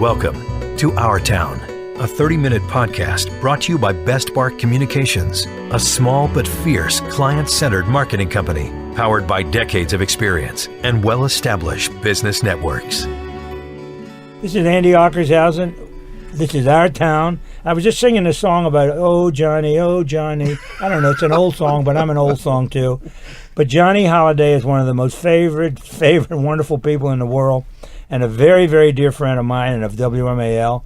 Welcome to Our Town, a 30-minute podcast brought to you by Best Bark Communications, a small but fierce client-centered marketing company powered by decades of experience and well-established business networks. This is Andy Ockershausen. This is Our Town. I was just singing a song about, oh, Johnny, oh, Johnny. I don't know, it's an old song, but I'm an old song, too. But Johnny Holliday is one of the most favorite, wonderful people in the world, and a very, very dear friend of mine and of WMAL.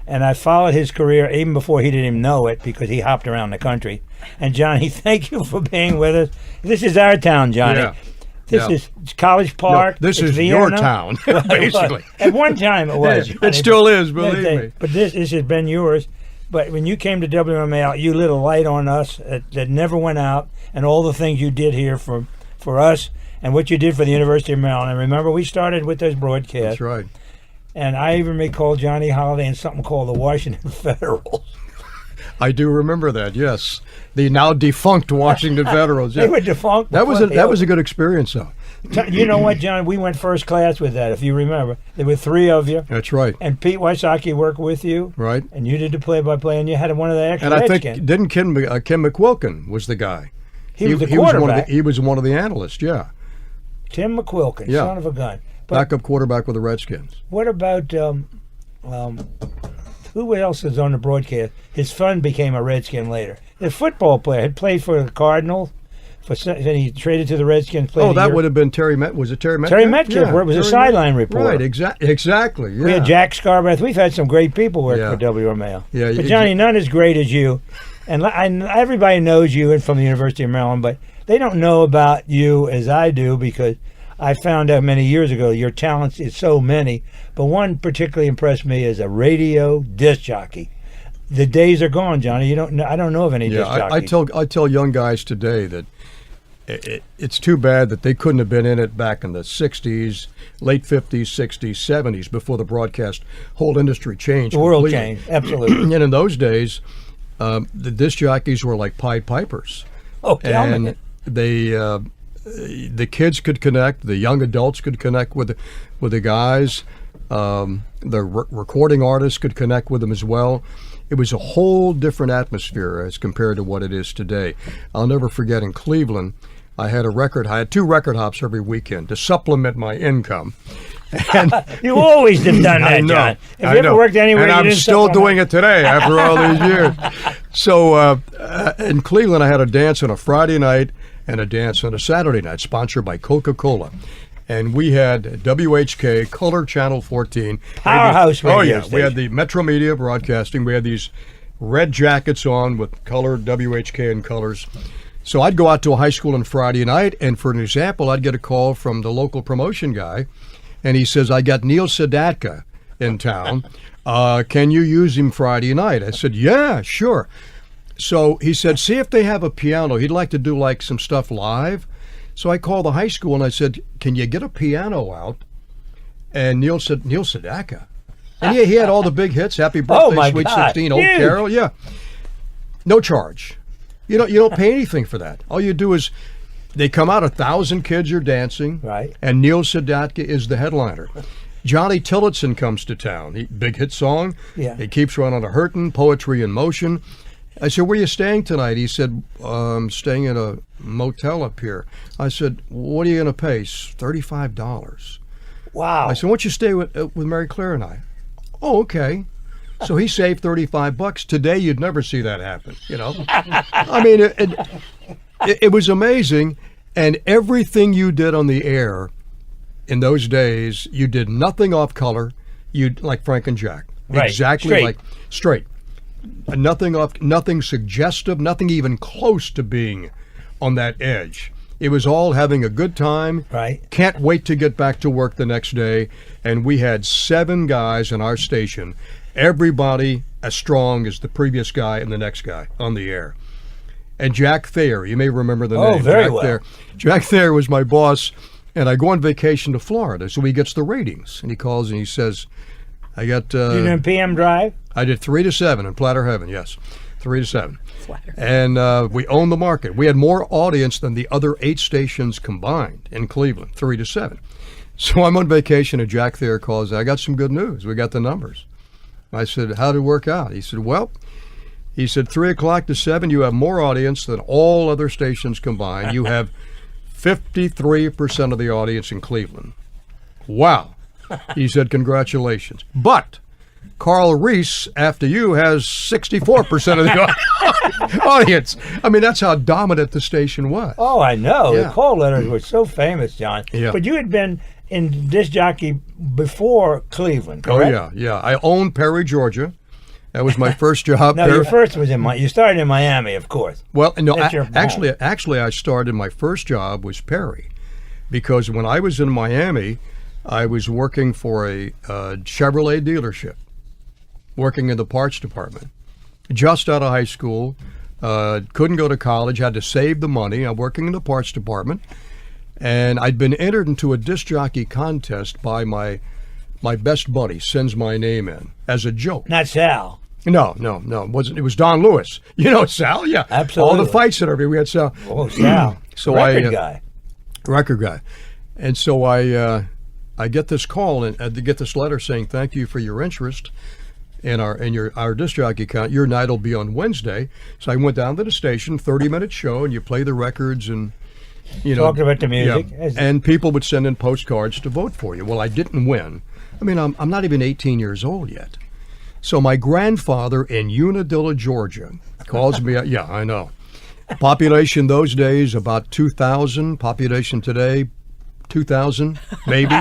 And I followed his career even before he didn't even know it, because he hopped around the country. And Johnny, thank you for being with us. This is Our Town, Johnny. Yeah. This is College Park. No, this is Vienna. Your town, basically. At one time it was. Johnny, it still is, believe me. But this has been yours. But when you came to WMAL, you lit a light on us that never went out, and all the things you did here for us and what you did for the University of Maryland. And remember, we started with those broadcasts. That's right. And I even recall Johnny Holliday in something called the Washington Federals. I do remember that, yes. The now defunct Washington Federals. Yeah. They were defunct. That was a good experience, though. You know what, John? We went first class with that, if you remember. There were three of you. That's right. And Pete Wysocki worked with you. Right. And you did the play-by-play, and you had one of the extra And I Redskins. think, didn't Kim McQuilkin was the guy? He was the quarterback. He was one of the analysts, yeah. Tim McQuilkin, son of a gun. But backup quarterback with the Redskins. what about who else is on the broadcast? His son became a Redskin later. The football player had played for the Cardinals. Then he traded to the Redskins. That would have been Terry Metcalf. Was it Terry Metcalf? Terry Metcalf, where it was a sideline reporter. Right, exactly. Yeah. We had Jack Scarborough. We've had some great people work for WMAL. Yeah, but Johnny, none as great as you. And everybody knows you from the University of Maryland, but they don't know about you as I do, because I found out many years ago your talents is so many. But one particularly impressed me as a radio disc jockey. The days are gone, Johnny. I don't know of any disc jockeys. I tell young guys today that it's too bad that they couldn't have been in it back in the 60s, late 50s, 60s, 70s, before the broadcast whole industry changed. The world changed, absolutely. And in those days, the disc jockeys were like Pied Pipers. Oh, tell me. The kids could connect, the young adults could connect with the guys, the recording artists could connect with them as well. It was a whole different atmosphere as compared to what it is today. I'll never forget in Cleveland, I had two record hops every weekend to supplement my income. And you always have done that, John. If you ever worked anywhere, and I'm still doing it today after all these years. So in Cleveland, I had a dance on a Friday night and a dance on a Saturday night, sponsored by Coca-Cola. And we had WHK, Color Channel 14. Powerhouse radio station. We had the Metro Media Broadcasting. We had these red jackets on with color, WHK and colors. So I'd go out to a high school on Friday night, and for an example, I'd get a call from the local promotion guy, and he says, I got Neil Sedaka in town. Can you use him Friday night? I said, yeah, sure. So he said, see if they have a piano. He'd like to do like some stuff live. So I called the high school and I said, can you get a piano out? And Neil Sedaka. And he had all the big hits, Happy Birthday, Sweet 16, Old Carol. Yeah. No charge. You don't pay anything for that. All you do is they come out, 1,000 kids are dancing. Right. And Neil Sedaka is the headliner. Johnny Tillotson comes to town. Big hit song. Yeah. He keeps running a hurtin', Poetry in Motion. I said, where are you staying tonight? He said, I'm staying at a motel up here. I said, what are you going to pay? $35. Wow. I said, why don't you stay with Mary Claire and I? Oh, okay. So he saved $35. Today, you'd never see that happen, I mean, it was amazing. And everything you did on the air in those days, you did nothing off color. You like Frank and Jack. Right. Exactly. Straight. Like straight. Nothing suggestive, nothing even close to being on that edge. It was all having a good time. Right. Can't wait to get back to work the next day. And we had 7 guys in our station, everybody as strong as the previous guy and the next guy on the air. And Jack Thayer, you may remember the name. Very Jack well. Thayer. Jack Thayer was my boss, and I go on vacation to Florida, so he gets the ratings. And he calls and he says, I got... you did PM Drive? I did 3 to 7 in Platter Heaven, yes. 3 to 7. And we owned the market. We had more audience than the other 8 stations combined in Cleveland, 3 to 7. So I'm on vacation, and Jack Thayer calls. I got some good news. We got the numbers. I said, how did it work out? He said, 3 o'clock to 7, you have more audience than all other stations combined. You have 53% of the audience in Cleveland. Wow. He said, congratulations. But Carl Reese, after you, has 64% of the audience. I mean, that's how dominant the station was. Oh, I know. Yeah. The call letters were so famous, John. Yeah. But you had been in disc jockey before Cleveland, correct? Oh, yeah. I owned Perry, Georgia. That was my first job. No, your first was you started in Miami, of course. Well, no, That's your home. actually, I started, my first job was Perry, because when I was in Miami, I was working for a Chevrolet dealership, working in the parts department. Just out of high school, couldn't go to college, had to save the money. I'm working in the parts department, and I'd been entered into a disc jockey contest by my best buddy, sends my name in as a joke. Not Sal. No, it wasn't. It was Don Lewis. You know Sal? Yeah. Absolutely. All the fights that we had Sal. Oh, Sal. So record guy. And so I get this call and I get this letter saying, thank you for your interest in our disc jockey account. Your night will be on Wednesday. So I went down to the station, 30-minute show, and you play the records and talked about the music. Yeah. And people would send in postcards to vote for you. Well, I didn't win. I mean, I'm not even 18 years old yet. So my grandfather in Unadilla, Georgia, calls me. Yeah, I know. Population those days about 2,000. Population today, 2,000 maybe.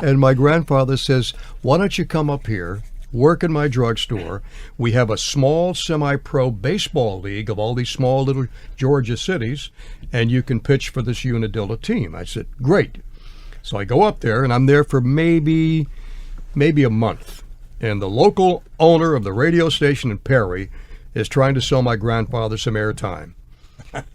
And my grandfather says, "Why don't you come up here, work in my drugstore? We have a small semi-pro baseball league of all these small little Georgia cities, and you can pitch for this Unadilla team." I said, "Great." So I go up there, and I'm there for maybe a month. And the local owner of the radio station in Perry is trying to sell my grandfather some airtime.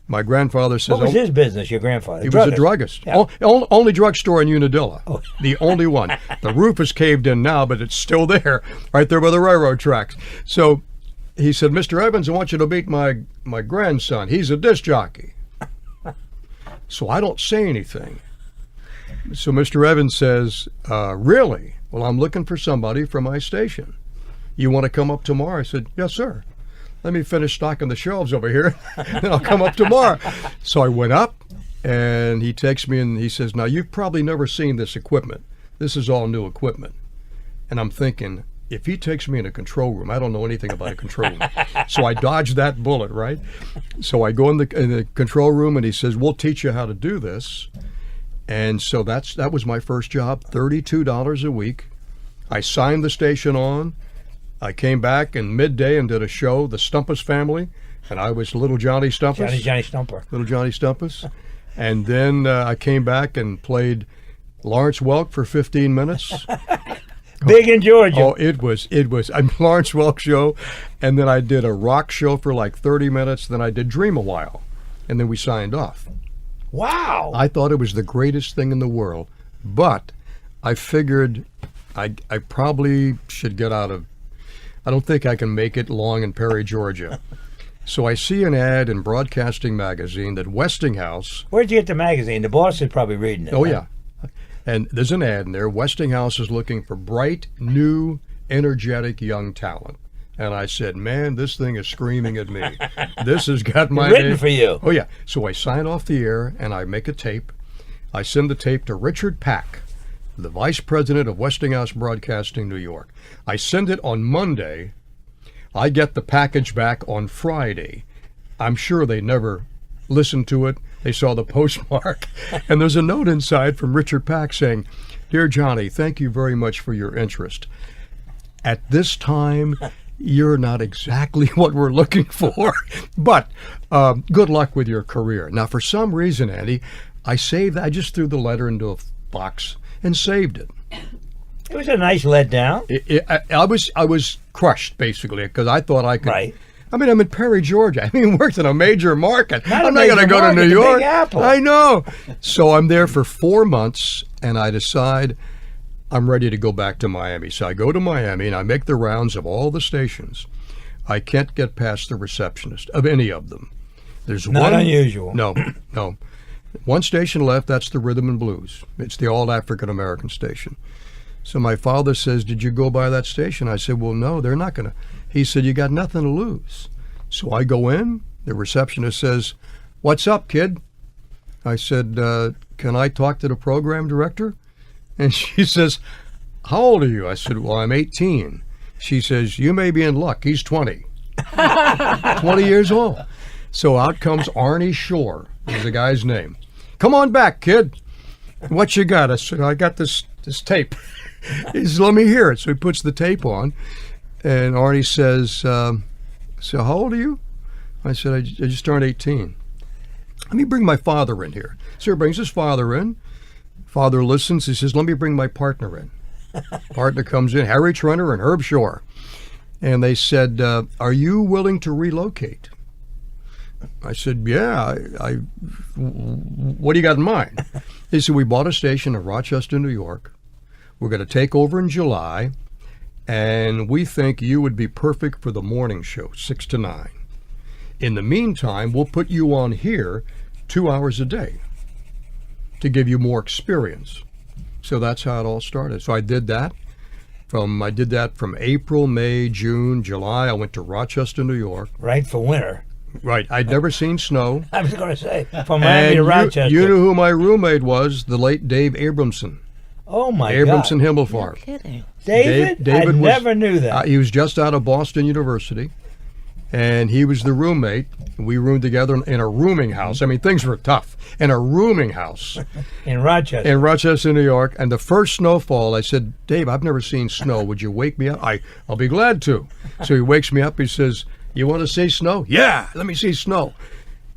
My grandfather says... What was his business, your grandfather? He was a druggist. Yeah. Only drugstore in Unadilla. Oh. The only one. The roof is caved in now, but it's still there, right there by the railroad tracks. So he said, "Mr. Evans, I want you to meet my grandson. He's a disc jockey." So I don't say anything. So Mr. Evans says, "Really? Well, I'm looking for somebody from my station. You want to come up tomorrow?" I said, "Yes, sir. Let me finish stocking the shelves over here, then I'll come up tomorrow." So I went up, and he takes me and he says, "Now, you've probably never seen this equipment. This is all new equipment." And I'm thinking, if he takes me in a control room, I don't know anything about a control room. So I dodged that bullet, right? So I go in the control room, and he says, "We'll teach you how to do this." And so that was my first job, $32 a week. I signed the station on. I came back in midday and did a show, The Stumpus Family, and I was little Johnny Stumpus. Johnny Stumper. Little Johnny Stumpus. And then I came back and played Lawrence Welk for 15 minutes. Big in Georgia. Oh, it was a Lawrence Welk show, and then I did a rock show for like 30 minutes, then I did Dream a while, and then we signed off. Wow. I thought it was the greatest thing in the world, but I figured I probably should get out of... I don't think I can make it long in Perry, Georgia. So I see an ad in Broadcasting Magazine that Westinghouse... Where'd you get the magazine? The boss is probably reading it. Oh, huh? yeah. And there's an ad in there. Westinghouse is looking for bright, new, energetic young talent. And I said, "Man, this thing is screaming at me. This has got my Written name." for you. Oh, yeah. So I sign off the air, and I make a tape. I send the tape to Richard Pack, the vice president of Westinghouse Broadcasting, New York. I send it on Monday. I get the package back on Friday. I'm sure they never listened to it. They saw the postmark. And there's a note inside from Richard Pack saying, "Dear Johnny, thank you very much for your interest. At this time, you're not exactly what we're looking for, but good luck with your career." Now, for some reason, Andy, I just threw the letter into a box and saved it. It was a nice letdown. I was crushed, basically, because I thought I could. Right. I mean, I'm in Perry, Georgia. I mean, worked in a major market. I'm not going to go to New York. Big Apple. I know. So I'm there for 4 months, and I decide I'm ready to go back to Miami. So I go to Miami, and I make the rounds of all the stations. I can't get past the receptionist of any of them. There's Not one, unusual. No. One station left, that's the Rhythm and Blues. It's the all African-American station. So my father says, did you go by that station? I said, well, no, they're not going to. He said, you got nothing to lose. So I go in, the receptionist says, what's up, kid? I said, can I talk to the program director? And she says, how old are you? I said, well, I'm 18. She says, you may be in luck. He's 20. 20 years old. So out comes Arnie Shore, is the guy's name. Come on back, kid. What you got? I said, I got this tape. He says, let me hear it. So he puts the tape on, and Arnie says, so how old are you? I said, I just turned 18. Let me bring my father in here. So he brings his father in. Father listens. He says, let me bring my partner in. Partner comes in, Harry Trenner and Herb Shore. And they said, are you willing to relocate? I said, yeah. What do you got in mind? He said, we bought a station in Rochester, New York. We're going to take over in July, and we think you would be perfect for the morning show, 6 to 9. In the meantime, we'll put you on here 2 hours a day to give you more experience. So that's how it all started. So I did that. I did that from April, May, June, July. I went to Rochester, New York. Right, for winter. Right. I'd never seen snow. I was going to say, from Miami to Rochester. You knew who my roommate was, the late Dave Abramson. Oh, my Abramson God. Himmelfarb. No kidding. David? I never knew that. He was just out of Boston University, and he was the roommate. We roomed together in a rooming house. I mean, things were tough. In a rooming house. In Rochester. In Rochester, New York. And the first snowfall, I said, Dave, I've never seen snow. Would you wake me up? I'll be glad to. So he wakes me up. He says, you want to see snow? Yeah, let me see snow.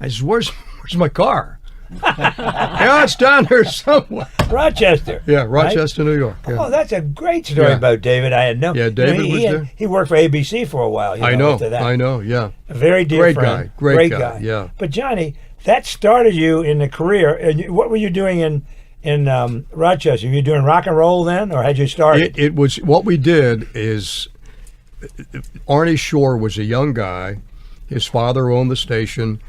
I said, where's my car? Yeah, it's down there somewhere. Rochester. Yeah, Rochester, right? New York. Yeah. Oh, that's a great story about David. I had no. Yeah, David was there. He worked for ABC for a while. I know. Yeah. A very dear friend. Great guy. Yeah. But Johnny, that started you in the career. And what were you doing in Rochester? Were you doing rock and roll then, or had you started? It was what we did is. Arnie Shore was a young guy. His father owned the station,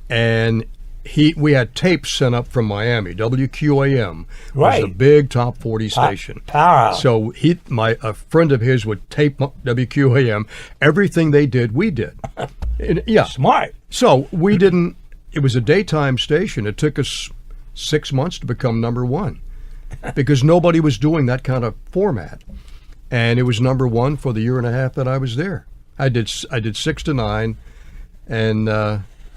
and we had tapes sent up from Miami. WQAM was a big top 40 station. Powerhouse. So a friend of his would tape WQAM. Everything they did, we did. And, yeah, smart. So we didn't. It was a daytime station. It took us 6 months to become number one, because nobody was doing that kind of format. And it was number one for the year and a half that I was there. I did 6 to 9, and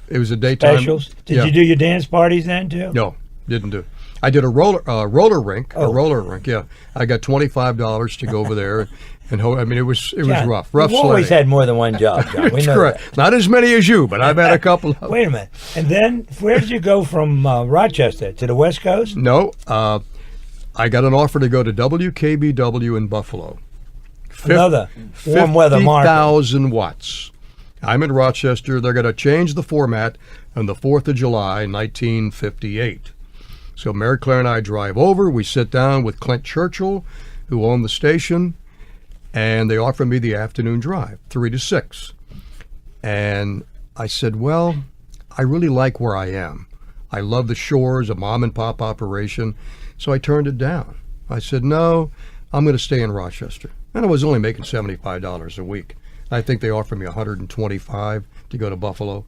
it was a daytime. Specials. Did you do your dance parties then too? No, didn't do. I did a roller rink. Oh. A roller rink. Yeah, I got $25 to go over there, and I mean it was rough. Rough. You've always had more than one job, John. We know correct. That. Not as many as you, but I've had a couple. Wait a minute. And then where did you go from Rochester to the West Coast? No, I got an offer to go to WKBW in Buffalo. Another warm weather market. 50,000 watts. I'm in Rochester. They're going to change the format on the 4th of July, 1958. So Mary Claire and I drive over. We sit down with Clint Churchill, who owned the station, and they offer me the afternoon drive, 3 to 6. And I said, well, I really like where I am. I love the shores, a mom and pop operation. So I turned it down. I said, no, I'm going to stay in Rochester. And I was only making $75 a week. I think they offered me $125 to go to Buffalo.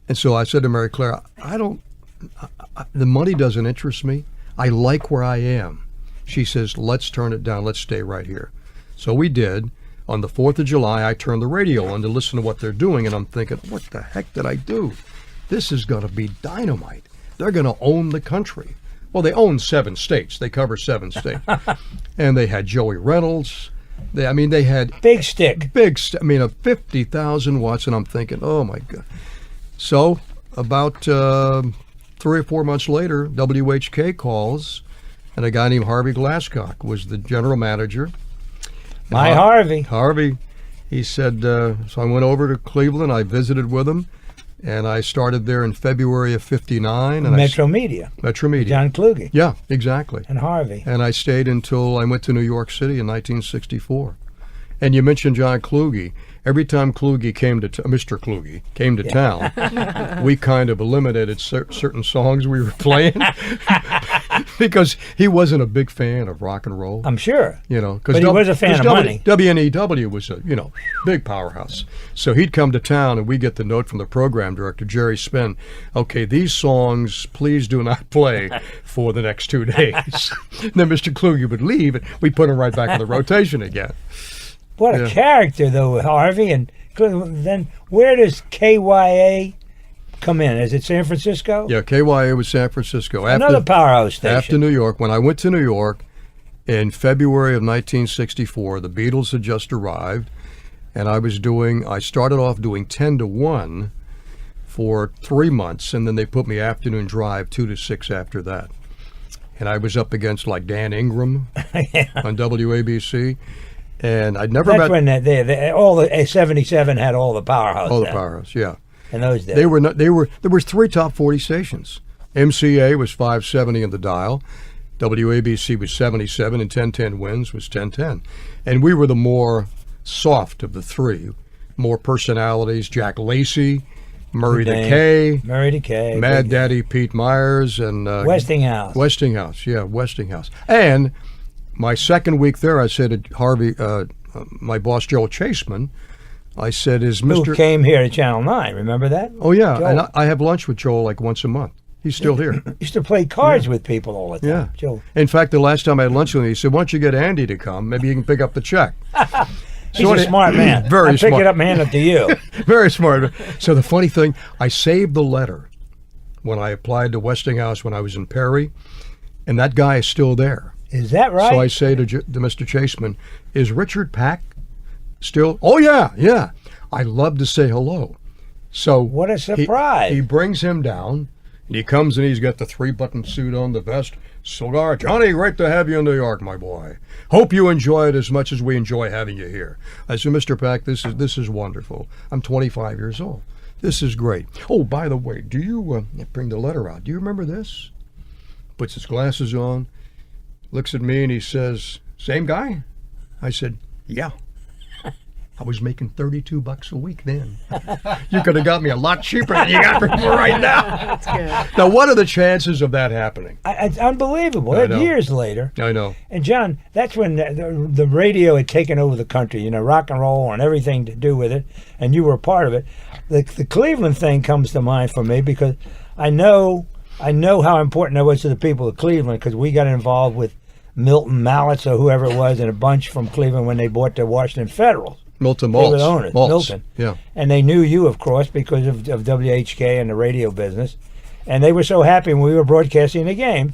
And so I said to Mary Claire, the money doesn't interest me. I like where I am. She says, let's turn it down. Let's stay right here. So we did. On the 4th of July, I turned the radio on to listen to what they're doing, and I'm thinking, what the heck did I do? This is going to be dynamite. They're going to own the country. Well, they own 7 states. They cover 7 states. And they had Joey Reynolds. They had... Big stick. A 50,000 watts, and I'm thinking, oh, my God. So about 3 or 4 months later, WHK calls, and a guy named Harvey Glasscock was the general manager. And Harvey. He said, so I went over to Cleveland. I visited with him. And I started there in February of '59. And Metro Media. John Cooke. Yeah, exactly. And Harvey. And I stayed until I went to New York City in 1964. And you mentioned John Cooke. every time Cooke came to Mr. Cooke came to town, we kind of eliminated certain songs we were playing because he wasn't a big fan of rock and roll. I'm sure. Because he was a fan of money. WNEW was a big powerhouse. So he'd come to town, and we get the note from the program director, Jerry Spinn. Okay, these songs, please do not play for the next 2 days. And then Mr. Cooke would leave, and we put him right back in the rotation again. What a character, though, Harvey. And then where does KYA come in? Is it San Francisco? Yeah, KYA was San Francisco. Another powerhouse station. After New York. When I went to New York in February of 1964, the Beatles had just arrived, and I started off doing 10 to 1 for 3 months, and then they put me afternoon drive 2 to 6 after that. And I was up against like Dan Ingram on WABC. And I'd never That's met. when all the 77 had all the powerhouse. All the powerhouse, yeah. In those days, there were 3 top 40 stations. MCA was 570 in the dial. WABC was 77, and 1010 Wins was 1010. And we were the more soft of the 3, more personalities. Jack Lacey, Murray DeKay, Mad Daddy Pete Myers, and Westinghouse. Westinghouse. And my second week there, I said to Harvey, my boss, Joel Chaseman, I said, Who came here to Channel 9, remember that? Oh, yeah, Joel. and I have lunch with Joel like once a month. He's still here. Used to play cards with people all the time. Yeah. Joel. In fact, the last time I had lunch with him, he said, why don't you get Andy to come? Maybe he can pick up the check. He's a smart man. Very smart. Pick it up and hand it to you. Very smart. So the funny thing, I saved the letter when I applied to Westinghouse when I was in Perry, and that guy is still there. Is that right? So I say to Mr. Chaseman, is Richard Pack still? Oh, yeah. I love to say hello. So what a surprise. He brings him down, and he comes and he's got the 3-button suit on, the vest, cigar. Johnny, great to have you in New York, my boy. Hope you enjoy it as much as we enjoy having you here. I said, Mr. Pack, this is wonderful. I'm 25 years old. This is great. Oh, by the way, do you bring the letter out? Do you remember this? Puts his glasses on, looks at me, and he says, same guy? I said, yeah. I was making $32 a week then. You could have got me a lot cheaper than you got me for right now. That's good. Now, what are the chances of that happening? It's unbelievable. I know. Years later. I know. And John, that's when the radio had taken over the country, rock and roll and everything to do with it, and you were a part of it. The Cleveland thing comes to mind for me because I know how important that was to the people of Cleveland because we got involved with Milton Mallets or whoever it was and a bunch from Cleveland when they bought the Washington Federals. Milton Maltz. They were the owners, Milton. Yeah. And they knew you, of course, because of WHK and the radio business. And they were so happy when we were broadcasting the game.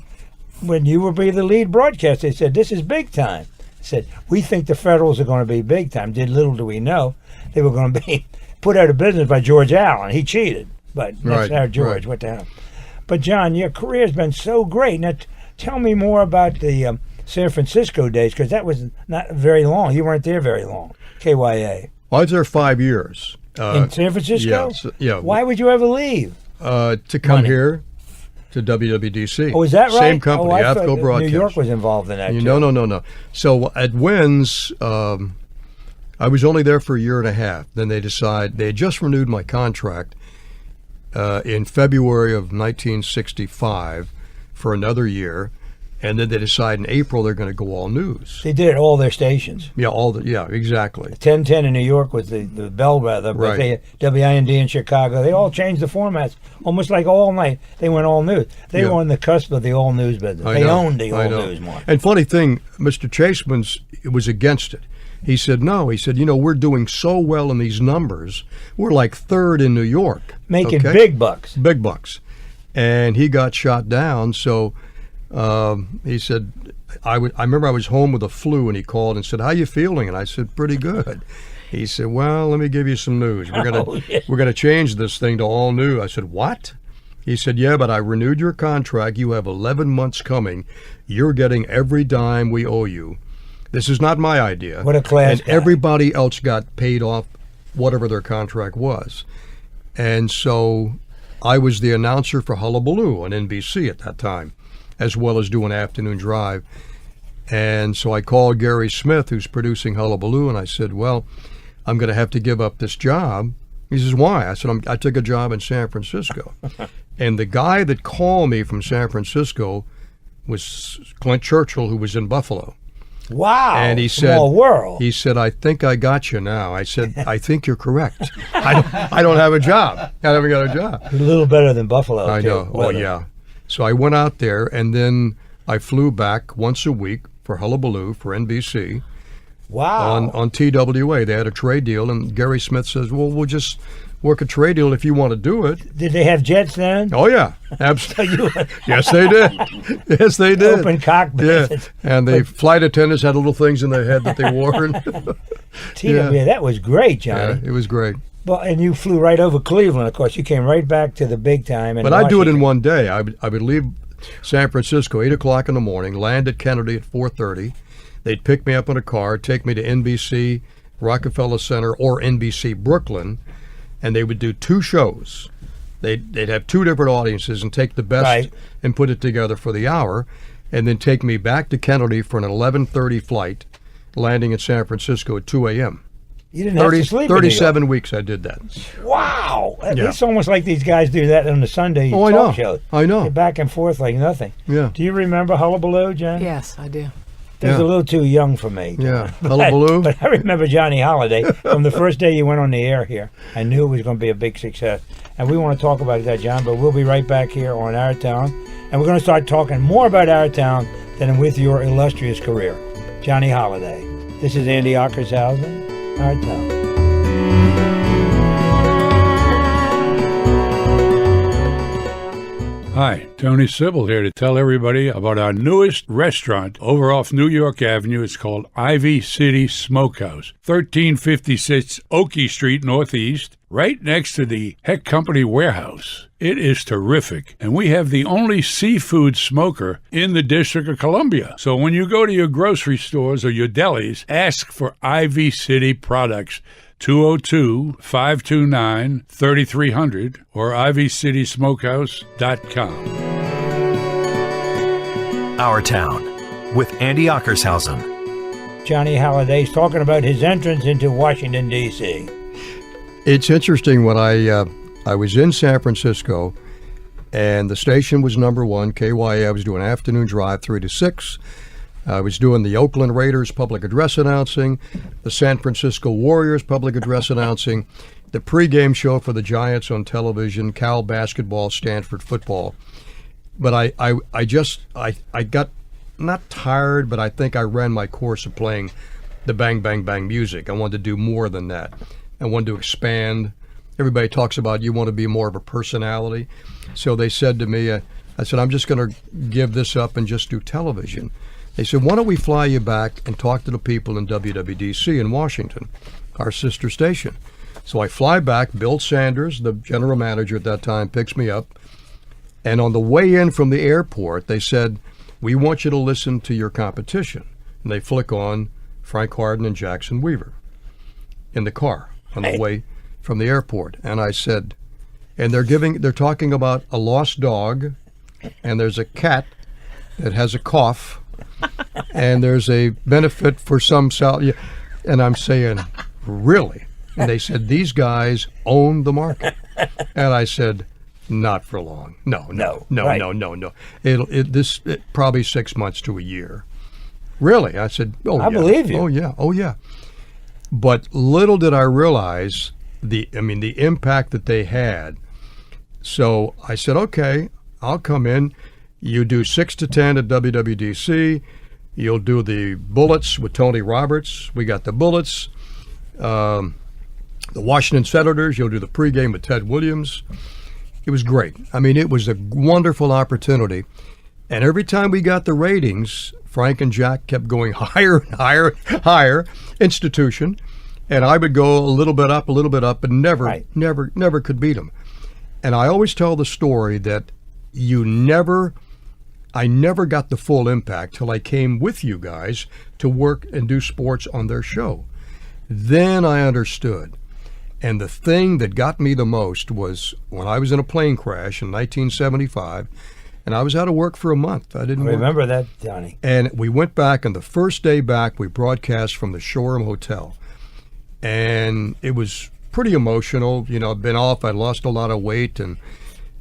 When you would be the lead broadcaster, they said, this is big time. I said, we think the Federals are going to be big time. Little do we know they were going to be put out of business by George Allen. He cheated. But that's our George. What the hell? But, John, your career has been so great. Now, tell me more about the San Francisco days, because that was not very long. You weren't there very long, KYA. Well, I was there 5 years. In San Francisco? Yeah. Why would you ever leave? To come here to WWDC. Oh, is that right? Same company, I AFCO thought Broadcast. New York was involved in that, too. No. So at Wins, I was only there for a year and a half. Then they had just renewed my contract in February of 1965 for another year. And then they decide in April they're going to go all news. They did it all their stations. Yeah, exactly. 1010 in New York was the bellwether, but they had WIND in Chicago. They all changed the formats, almost like all night. They went all news. They were on the cusp of the all news business. They owned the all news market. And funny thing, Mr. Chaseman was against it. He said, no. He said, we're doing so well in these numbers. We're like third in New York. Making big bucks. Big bucks. And he got shot down, so... he said, I remember I was home with a flu, and he called and said, how you feeling? And I said, pretty good. He said, well, let me give you some news. We're gonna change this thing to all new. I said, what? He said, yeah, but I renewed your contract. You have 11 months coming. You're getting every dime we owe you. This is not my idea. What a class guy. Everybody else got paid off whatever their contract was. And so I was the announcer for Hullabaloo on NBC at that time, as well as doing afternoon drive. And so I called Gary Smith, who's producing Hullabaloo, and I said, well, I'm going to have to give up this job. He says, why? I said, I took a job in San Francisco. And the guy that called me from San Francisco was Clint Churchill, who was in Buffalo. Wow. And he said, small world. He said, I think I got you now. I said, I think you're correct. I don't have a job. I haven't got a job. A little better than Buffalo, I too. know. Oh, yeah. So I went out there, and then I flew back once a week for Hullabaloo for NBC. Wow. On TWA. They had a trade deal, and Gary Smith says, well, we'll just work a trade deal if you want to do it. Did they have jets then? Oh, yeah. Absolutely. Yes, they did. Yes, they did. Open cockpits. Yeah. And the flight attendants had little things in their head that they wore. TWA, that was great, Johnny. Yeah, it was great. Well, and you flew right over Cleveland, of course. You came right back to the big time. But I'd do it in one day. I would leave San Francisco 8 o'clock in the morning, land at Kennedy at 4:30. They'd pick me up in a car, take me to NBC Rockefeller Center or NBC Brooklyn, and they would do 2 shows. They'd have 2 different audiences and take the best and put it together for the hour, and then take me back to Kennedy for an 11:30 flight, landing in San Francisco at 2 a.m. You didn't have to sleep 37 weeks I did that. Wow. Yeah. It's almost like these guys do that on the Sunday I talk know. shows. I know. They're back and forth like nothing. Yeah. Do you remember Hullabaloo, John? Yes, I do. That's Yeah. a little too young for me. Yeah. Hullabaloo. But I remember Johnny Holliday from the first day you went on the air here. I knew it was going to be a big success. And we want to talk about that, John, but we'll be right back here on Our Town. And we're going to start talking more about Our Town than with your illustrious career. Johnny Holliday. This is Andy Ockershausen, Our Town. Hi, Tony Sybil here to tell everybody about our newest restaurant over off New York Avenue. It's called Ivy City Smokehouse, 1356 Oakey Street Northeast, right next to the Heck Company warehouse. It is terrific, and we have the only seafood smoker in the District of Columbia. So when you go to your grocery stores or your delis, ask for Ivy City products. 202-529-3300 or ivycitysmokehouse.com. Our Town with Andy Ockershausen. Johnny Holliday's talking about his entrance into Washington, D.C. It's interesting when I was in San Francisco and the station was number 1, KYA. I was doing afternoon drive 3 to 6. I was doing the Oakland Raiders public address announcing, the San Francisco Warriors public address announcing, the pregame show for the Giants on television, Cal basketball, Stanford football. But I got not tired, but I think I ran my course of playing the bang, bang, bang music. I wanted to do more than that. I wanted to expand. Everybody talks about you want to be more of a personality. So they said to me, I said, I'm just going to give this up and just do television. They said, why don't we fly you back and talk to the people in WWDC in Washington, our sister station. So I fly back. Bill Sanders, the general manager at that time, picks me up. And on the way in from the airport, they said, we want you to listen to your competition. And they flick on Frank Harden and Jackson Weaver in the car on the way from the airport. And I said, and they're talking about a lost dog, and there's a cat that has a cough, and there's a benefit for some and I'm saying, really? And they said, these guys own the market. And I said, not for long. No. This probably 6 months to a year. Really? I said, I believe you. Oh yeah. But little did I realize the impact that they had. So I said, okay, I'll come in. You do 6 to 10 at WWDC. You'll do the Bullets with Tony Roberts. We got the Bullets. The Washington Senators. You'll do the pregame with Ted Williams. It was great. It was a wonderful opportunity. And every time we got the ratings, Frank and Jack kept going higher and higher, institution. And I would go a little bit up, but never could beat them. And I always tell the story that I never got the full impact till I came with you guys to work and do sports on their show. Then I understood. And the thing that got me the most was when I was in a plane crash in 1975, and I was out of work for a month. I didn't remember that, Johnny. And we went back, and the first day back, we broadcast from the Shoreham Hotel. and it was pretty emotional. I'd been off. I'd lost a lot of weight, and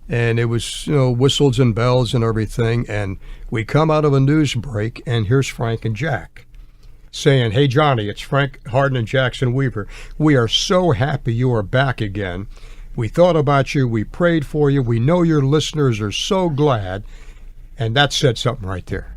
it was, whistles and bells and everything. And we come out of a news break, and here's Frank and Jack saying, "Hey, Johnny, it's Frank Harden and Jackson Weaver. We are so happy you are back again. We thought about you. We prayed for you. We know your listeners are so glad." And that said something right there.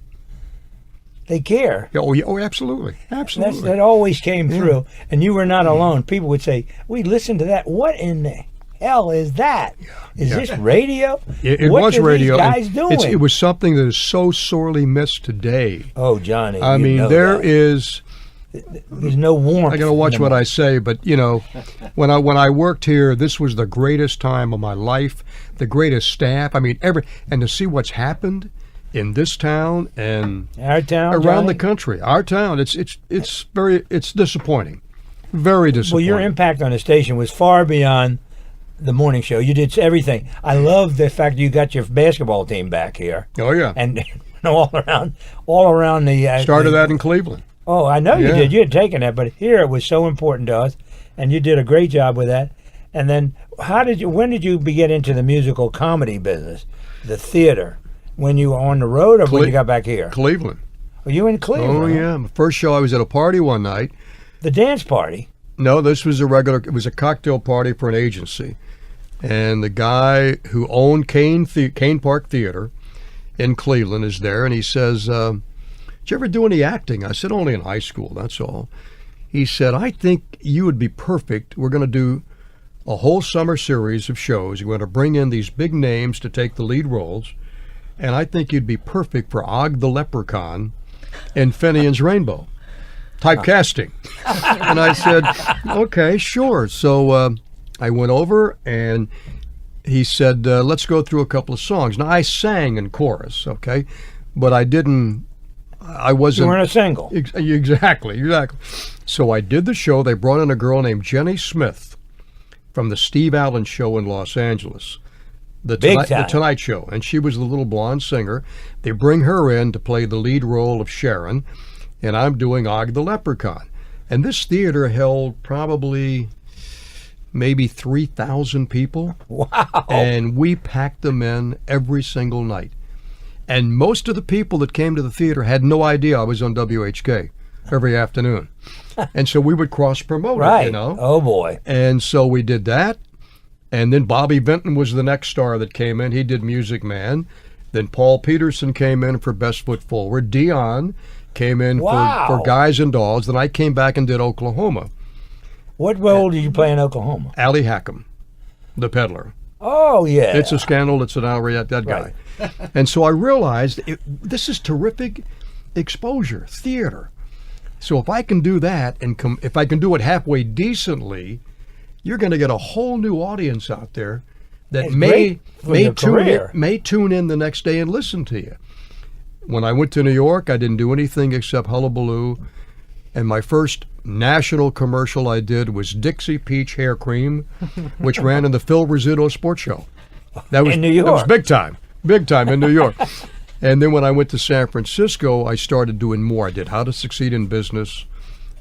They care. Oh, absolutely. Absolutely. That always came through. And you were not alone. People would say, "We listened to that. What in the hell is that? Is this radio?" It what was are radio. These guys doing? It was something that is so sorely missed today. Oh, Johnny. I mean, there's no warmth. I got to watch what I say, but when I worked here, this was the greatest time of my life, the greatest staff. I mean, and to see what's happened in this town and our town, around Johnny? the country, our town, it's disappointing, very disappointing. Well, your impact on the station was far beyond the morning show. You did everything. I love the fact that you got your basketball team back here. Oh yeah, and all around the started that in Cleveland. Oh, I know you did. You had taken that, but here it was so important to us, and you did a great job with that. And then, when did you get into the musical comedy business, the theater? When you were on the road, or when you got back here? Cleveland. Were you in Cleveland? Oh yeah, my first show. I was at a party one night. The dance party? No, this was it was a cocktail party for an agency, and the guy who owned Kane Park Theater in Cleveland is there, and he says, "Did you ever do any acting?" I said, "Only in high school, that's all." He said, "I think you would be perfect. We're going to do a whole summer series of shows. You're going to bring in these big names to take the lead roles, and I think you'd be perfect for Og the Leprechaun and Finian's Rainbow typecasting." And I said, "Okay, sure." So I went over, and he said, "Let's go through a couple of songs." Now, I sang in chorus, okay, but I wasn't. You weren't a single. Exactly. So I did the show. They brought in a girl named Jenny Smith from the Steve Allen Show in Los Angeles. The Tonight Show, and she was the little blonde singer. They bring her in to play the lead role of Sharon, and I'm doing Og the Leprechaun. And this theater held probably maybe 3,000 people. Wow. And we packed them in every single night. And most of the people that came to the theater had no idea I was on WHK every afternoon. And so we would cross-promote right. it, Oh, boy. And so we did that. And then Bobby Vinton was the next star that came in. He did Music Man. Then Paul Peterson came in for Best Foot Forward. Dion came in for Guys and Dolls. Then I came back and did Oklahoma. What role did you play in Oklahoma? Allie Hackham, the peddler. Oh, yeah. It's a Scandal. It's an Outrage. That guy. Right. And so I realized this is terrific exposure, theater. So if I can do that, and if I can do it halfway decently, you're going to get a whole new audience out there that may tune in the next day and listen to you. When I went to New York, I didn't do anything except Hullabaloo, and my first national commercial I did was Dixie Peach Hair Cream, which ran in the Phil Rizzuto Sports Show. That was in New York. That was big time in New York. And then when I went to San Francisco, I started doing more. I did How to Succeed in Business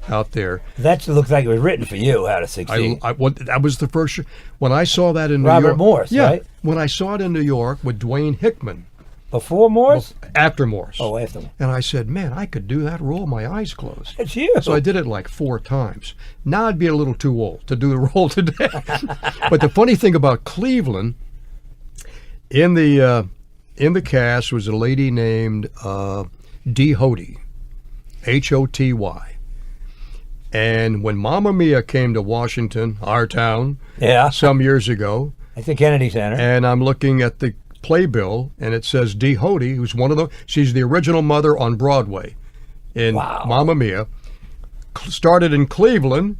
out there. That looks like it was written for you, How to Succeed. That was the first show. When I saw that in New York. Robert Morse, right? When I saw it in New York with Dwayne Hickman. Before Morse? After Morse. Oh, after Morse. And I said, man, I could do that role with my eyes closed. It's you. So I did it like 4 times. Now I'd be a little too old to do the role today. But the funny thing about Cleveland, in the cast was a lady named Dee Hoty, Hoty. And when Mamma Mia came to Washington, our town, some years ago, at the Kennedy Center, and I'm looking at the playbill, and it says Dee Hoty, who's she's the original mother on Broadway in Mamma Mia, started in Cleveland.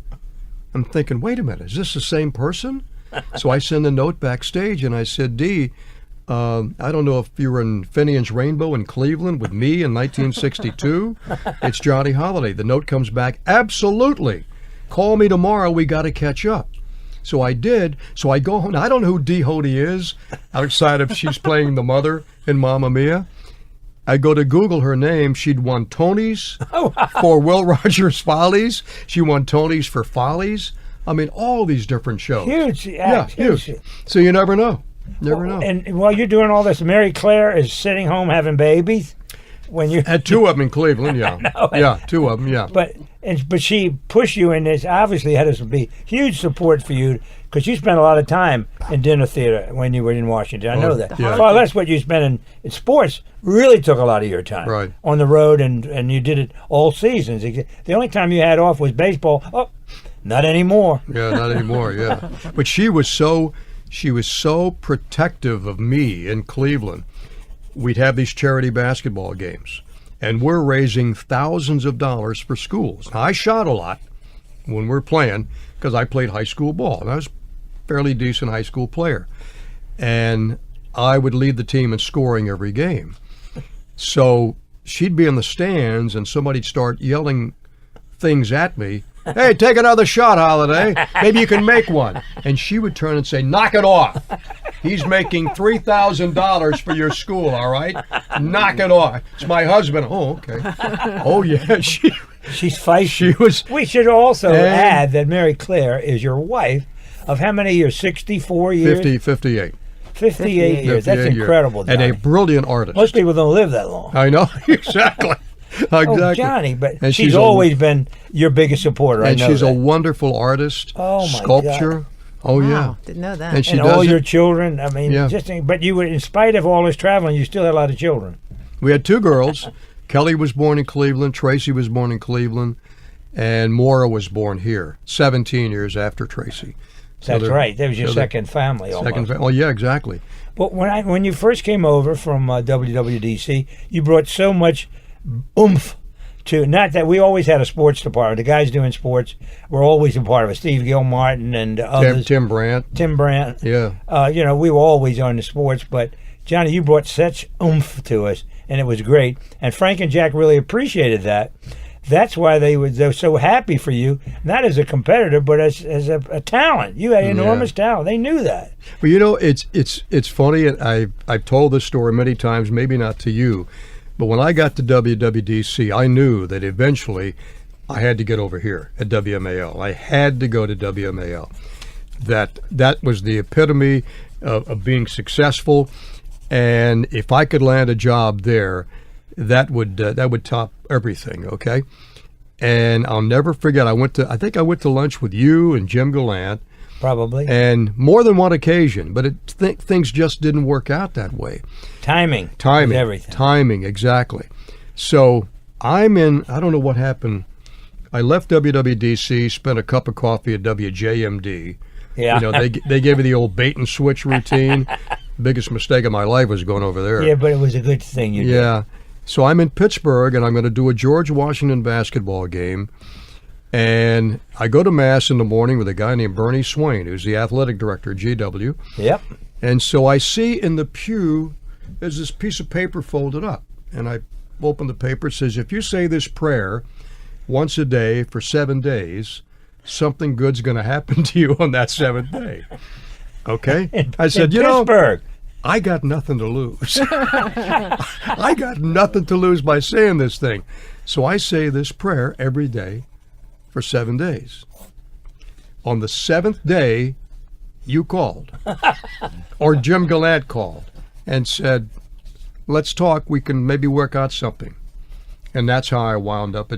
I'm thinking, wait a minute, is this the same person? So I send a note backstage, and I said, Dee, I don't know if you were in Finian's Rainbow in Cleveland with me in 1962. It's Johnny Holliday. The note comes back, absolutely. Call me tomorrow. We got to catch up. So I did. So I go home. Now, I don't know who Dee Hoty is, outside of she's playing the mother in Mamma Mia. I go to Google her name. She'd won Tonys for Will Rogers Follies. She won Tonys for Follies. I mean, all these different shows. Huge. Yeah, huge. So you never know. Never know. And while you're doing all this, Mary Claire is sitting home having babies. When you had 2 of them in Cleveland, yeah. Yeah, 2 of them, yeah. But she pushed you in this, obviously had to be huge support for you, because you spent a lot of time in dinner theater when you were in Washington. I know that. Yeah. Far less what you spent in sports really took a lot of your time. Right. On the road, and you did it all seasons. The only time you had off was baseball. Oh, not anymore. Yeah, not anymore, yeah. But she was so protective of me in Cleveland. We'd have these charity basketball games, and we're raising thousands of dollars for schools. Now, I shot a lot when we're playing because I played high school ball, and I was a fairly decent high school player. And I would lead the team in scoring every game. So she'd be in the stands, and somebody'd start yelling things at me. Hey, take another shot, Holliday. Maybe you can make one. And she would turn and say, knock it off. He's making $3,000 for your school, all right? Knock it off. It's my husband. Oh, okay. Oh, yeah. She's feisty. She was. We should also add that Mary Claire is your wife of how many years? 64 years? 58. 58 years. That's incredible, Johnny. And a brilliant artist. Most people don't live that long. I know. Exactly. Exactly. Oh, Johnny, but she's always been your biggest supporter. And I know she's that. a wonderful artist. Oh, my sculpture. God. Oh, Wow, yeah. didn't know that. And she and does all your children. I mean, Yeah. but you were, in spite of all this traveling, you still had a lot of children. We had 2 girls. Kelly was born in Cleveland. Tracy was born in Cleveland. And Maura was born here, 17 years after Tracy. That's right. That was your second family almost. Oh, yeah, exactly. But when you first came over from WWDC, you brought so much oomph to, not that we always had a sports department. The guys doing sports were always a part of it. Steve Gilmartin and others. Tim Brandt. Yeah. Yeah. We were always on the sports, but Johnny, you brought such oomph to us, and it was great. And Frank and Jack really appreciated that. That's why they were so happy for you, not as a competitor, but as a talent. You had enormous talent. They knew that. Well, it's funny, and I've told this story many times, maybe not to you, but when I got to WWDC, I knew that eventually I had to get over here at WMAL. I had to go to WMAL. That was the epitome of being successful, and if I could land a job there, that would top everything, okay? And I'll never forget, I think I went to lunch with you and Jim Gallant. Probably. And more than one occasion, but things just didn't work out that way. Timing. Everything. Timing, exactly. So I don't know what happened. I left WWDC, spent a cup of coffee at WJMD. Yeah. They gave me the old bait and switch routine. Biggest mistake of my life was going over there. Yeah, but it was a good thing you did. Yeah. So I'm in Pittsburgh, and I'm going to do a George Washington basketball game. And I go to Mass in the morning with a guy named Bernie Swain, who's the athletic director at GW. Yep. And so I see in the pew, there's this piece of paper folded up. And I open the paper. It says, if you say this prayer once a day for 7 days, something good's going to happen to you on that 7th day. Okay? I said, Pittsburgh. I got nothing to lose. I got nothing to lose by saying this thing. So I say this prayer every day for 7 days. On the 7th day, you called, or Jim Gallant called and said, let's talk, we can maybe work out something. And that's how I wound up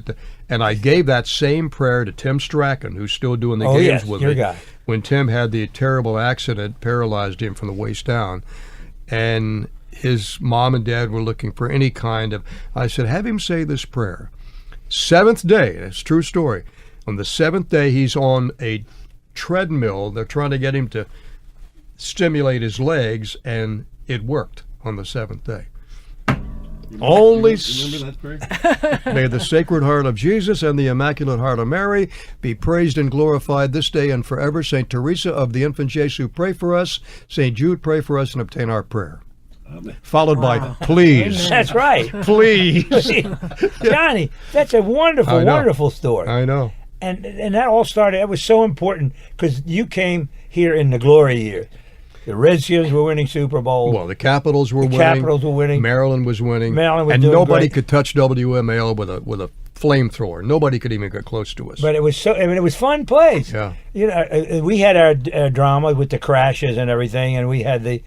and I gave that same prayer to Tim Strachan, who's still doing the games with me. Guy. When Tim had the terrible accident, paralyzed him from the waist down. And his mom and dad were looking for any kind of, I said, have him say this prayer. 7th day, it's a true story. On the 7th day, he's on a treadmill. They're trying to get him to stimulate his legs, and it worked on the 7th day. Only remember that prayer? May the Sacred Heart of Jesus and the Immaculate Heart of Mary be praised and glorified this day and forever. St. Teresa of the Infant Jesus, pray for us. St. Jude, pray for us and obtain our prayer. Amen. Followed by, please. That's right. Please. Johnny, that's a wonderful, wonderful story. I know. And that all started, it was so important because you came here in the glory year. The Redskins were winning Super Bowls. Well, the Capitals were winning. Capitals were winning. Maryland was winning. Maryland was and doing nobody great. could touch WMAL with a flamethrower. Nobody could even get close to us. But it was it was fun plays. Yeah. You know, we had our drama with the crashes and everything, and we had the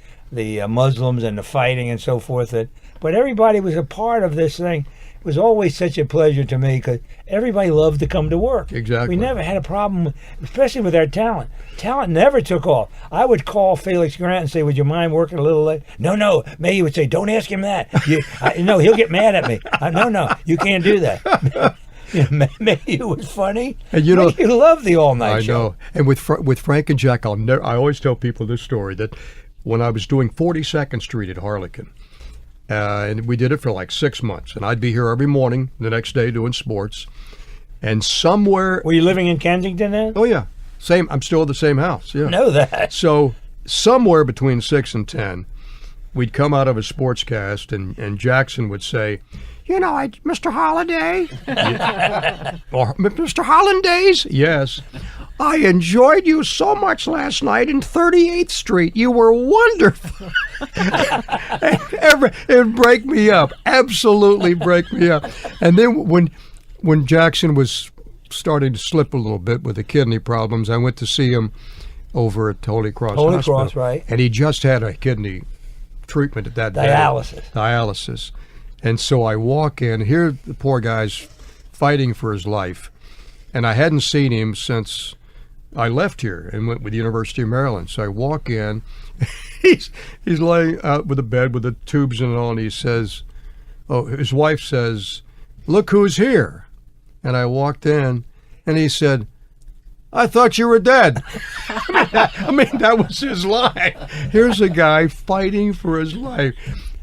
Muslims and the fighting and so forth. But everybody was a part of this thing. It was always such a pleasure to me because everybody loved to come to work. Exactly. We never had a problem, especially with our talent. Talent never took off. I would call Felix Grant and say, "Would you mind working a little late?" No. May would say, "Don't ask him that. No, he'll get mad at me." No, you can't do that. Maybe it was funny. And you love the all-night show. I know. And with Frank and Jack, I always tell people this story that when I was doing 42nd Street at Harlequin, and we did it for like 6 months, and I'd be here every morning the next day doing sports, and somewhere... Were you living in Kensington then? Oh, yeah. Same. I'm still at the same house, yeah. I know that. So somewhere between 6 and 10, we'd come out of a sportscast, and Jackson would say, Mr. Holliday? Or Mr. Hollandaise? Yes. I enjoyed you so much last night in 38th Street. You were wonderful. It'd break me up. Absolutely break me up. And then when Jackson was starting to slip a little bit with the kidney problems, I went to see him over at Holy Cross Hospital. Holy Cross, right. And he just had a kidney treatment at that dialysis. And so I walk in, here the poor guy's fighting for his life, and I hadn't seen him since I left here and went with the University of Maryland. So I walk in, he's laying out with a bed with the tubes and all, and he says, his wife says, "Look who's here." And I walked in, and he said, "I thought you were dead." I mean, that was his line. Here's a guy fighting for his life.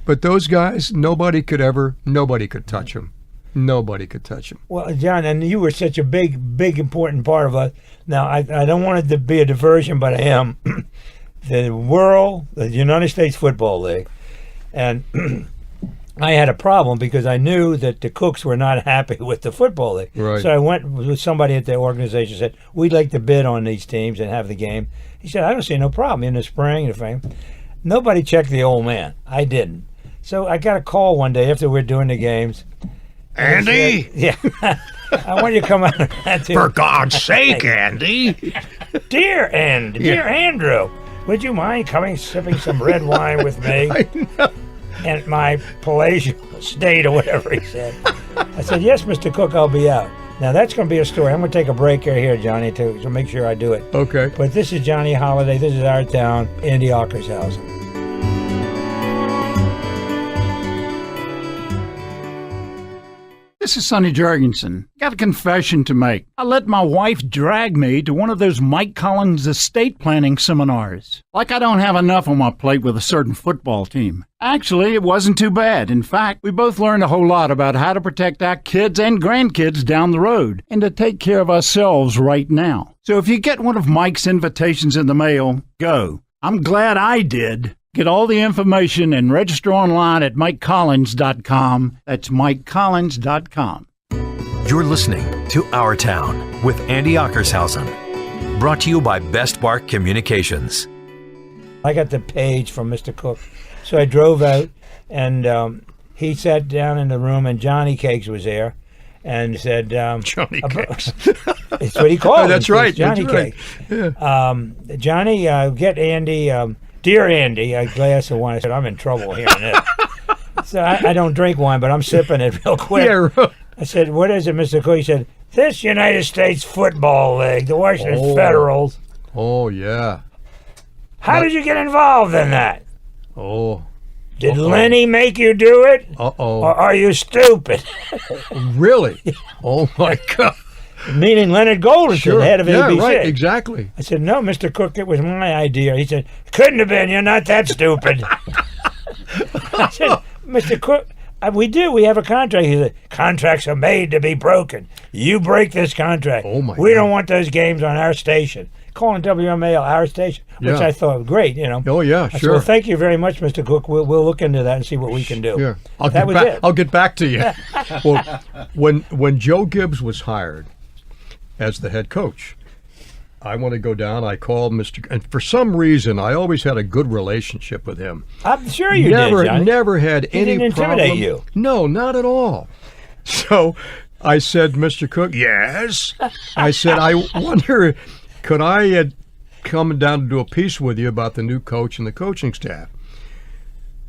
But those guys, nobody could touch him. Nobody could touch him. Well, John, and you were such a big, important part of us. Now, I don't want it to be a diversion, but I am. The United States Football League. And I had a problem because I knew that the Cookes were not happy with the Football League. Right. So I went with somebody at the organization and said, "We'd like to bid on these teams and have the game." He said, "I don't see no problem in the spring." Nobody checked the old man. I didn't. So I got a call one day after we're doing the games. Andy? Yeah. I want you to come out of that too. For God's sake, Andy. Dear Andrew, would you mind sipping some red wine with me? I know. And my palatial state or whatever he said. I said, "Yes, Mr. Cooke, I'll be out." Now that's going to be a story. I'm going to take a break here, Johnny, to make sure I do it. Okay. But this is Johnny Holliday. This is our town, Andy Ockershausen. This is Sonny Jorgensen. Got a confession to make. I let my wife drag me to one of those Mike Collins estate planning seminars. Like I don't have enough on my plate with a certain football team. Actually, it wasn't too bad. In fact, we both learned a whole lot about how to protect our kids and grandkids down the road and to take care of ourselves right now. So if you get one of Mike's invitations in the mail, go. I'm glad I did. Get all the information and register online at MikeCollins.com. That's MikeCollins.com. You're listening to Our Town with Andy Ockershausen. Brought to you by Best Bark Communications. I got the page from Mr. Cooke. So I drove out, and he sat down in the room, and Johnny Cakes was there, and said... Johnny Cakes. It's what he called him. That's right. Johnny Cakes. Yeah. Johnny, get Andy... Dear Andy, a glass of wine. I said, "I'm in trouble hearing this." So I don't drink wine, but I'm sipping it real quick. Yeah, right. I said, "What is it, Mr. Cooke?" He said, "This United States Football League, the Washington Federals." Oh, yeah. How did you get involved in that? Oh. Did Lenny make you do it? Uh-oh. Or are you stupid? Really? Oh, my God. Meaning Leonard Goldenson, head of ABC. Yeah, right, exactly. I said, "No, Mr. Cooke, it was my idea." He said, "Couldn't have been. You're not that stupid." I said, "Mr. Cooke, we have a contract." He said, "Contracts are made to be broken. You break this contract. Oh, my We God. don't want those games on our station." Calling WMAL our station, which Yeah. I thought was great, Oh, yeah, I said, sure. "Well, thank you very much, Mr. Cooke. We'll look into that and see what we can do." Sure. It. I'll get back to you. Well, when Joe Gibbs was hired as the head coach, I want to go down. I called Mr. And for some reason, I always had a good relationship with him. I'm sure you did, Johnny. Never had He any didn't problem. intimidate you. No, not at all. So I said, Mr. Cooke, yes. I said, I wonder, could I come down to do a piece with you about the new coach and the coaching staff?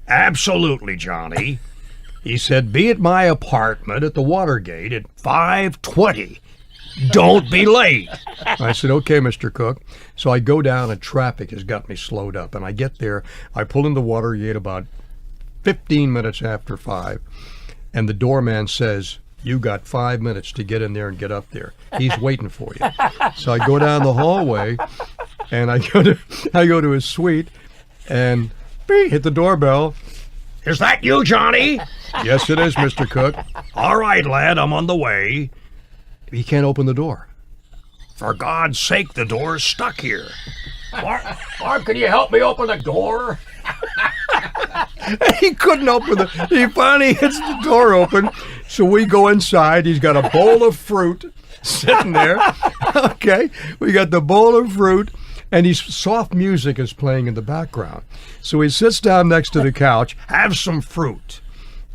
Absolutely, Johnny. He said, be at my apartment at the Watergate at 5:20. Don't be late. I said, okay, Mr. Cooke. So I go down and traffic has got me slowed up. And I get there. I pull in the Watergate about 15 minutes after 5. And the doorman says, you got 5 minutes to get in there and get up there. He's waiting for you. So I go down the hallway and I go to his suite and hit the doorbell. Is that you, Johnny? Yes, it is, Mr. Cooke. All right, lad, I'm on the way. He can't open the door. For God's sake, the door's stuck here. Mark, can you help me open the door? He couldn't open he finally gets the door open. So we go inside. He's got a bowl of fruit sitting there. Okay. We got the bowl of fruit, and soft music is playing in the background. So he sits down next to the couch. Have some fruit.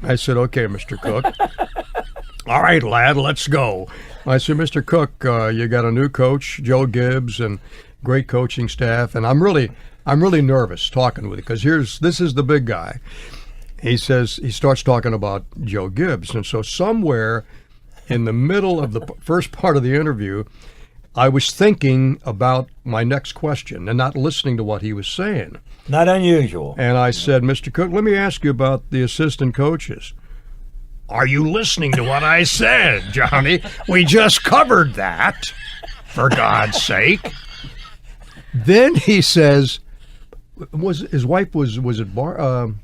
I said, okay, Mr. Cooke. All right, lad, let's go. I said, Mr. Cooke, you got a new coach, Joe Gibbs, and great coaching staff, and I'm really nervous talking with you because this is the big guy. He starts talking about Joe Gibbs, and so somewhere in the middle of the first part of the interview, I was thinking about my next question and not listening to what he was saying. Not unusual. And I said, Mr. Cooke, let me ask you about the assistant coaches. Are you listening to what I said, Johnny? We just covered that, for God's sake. Then he says, his wife was it Barbara?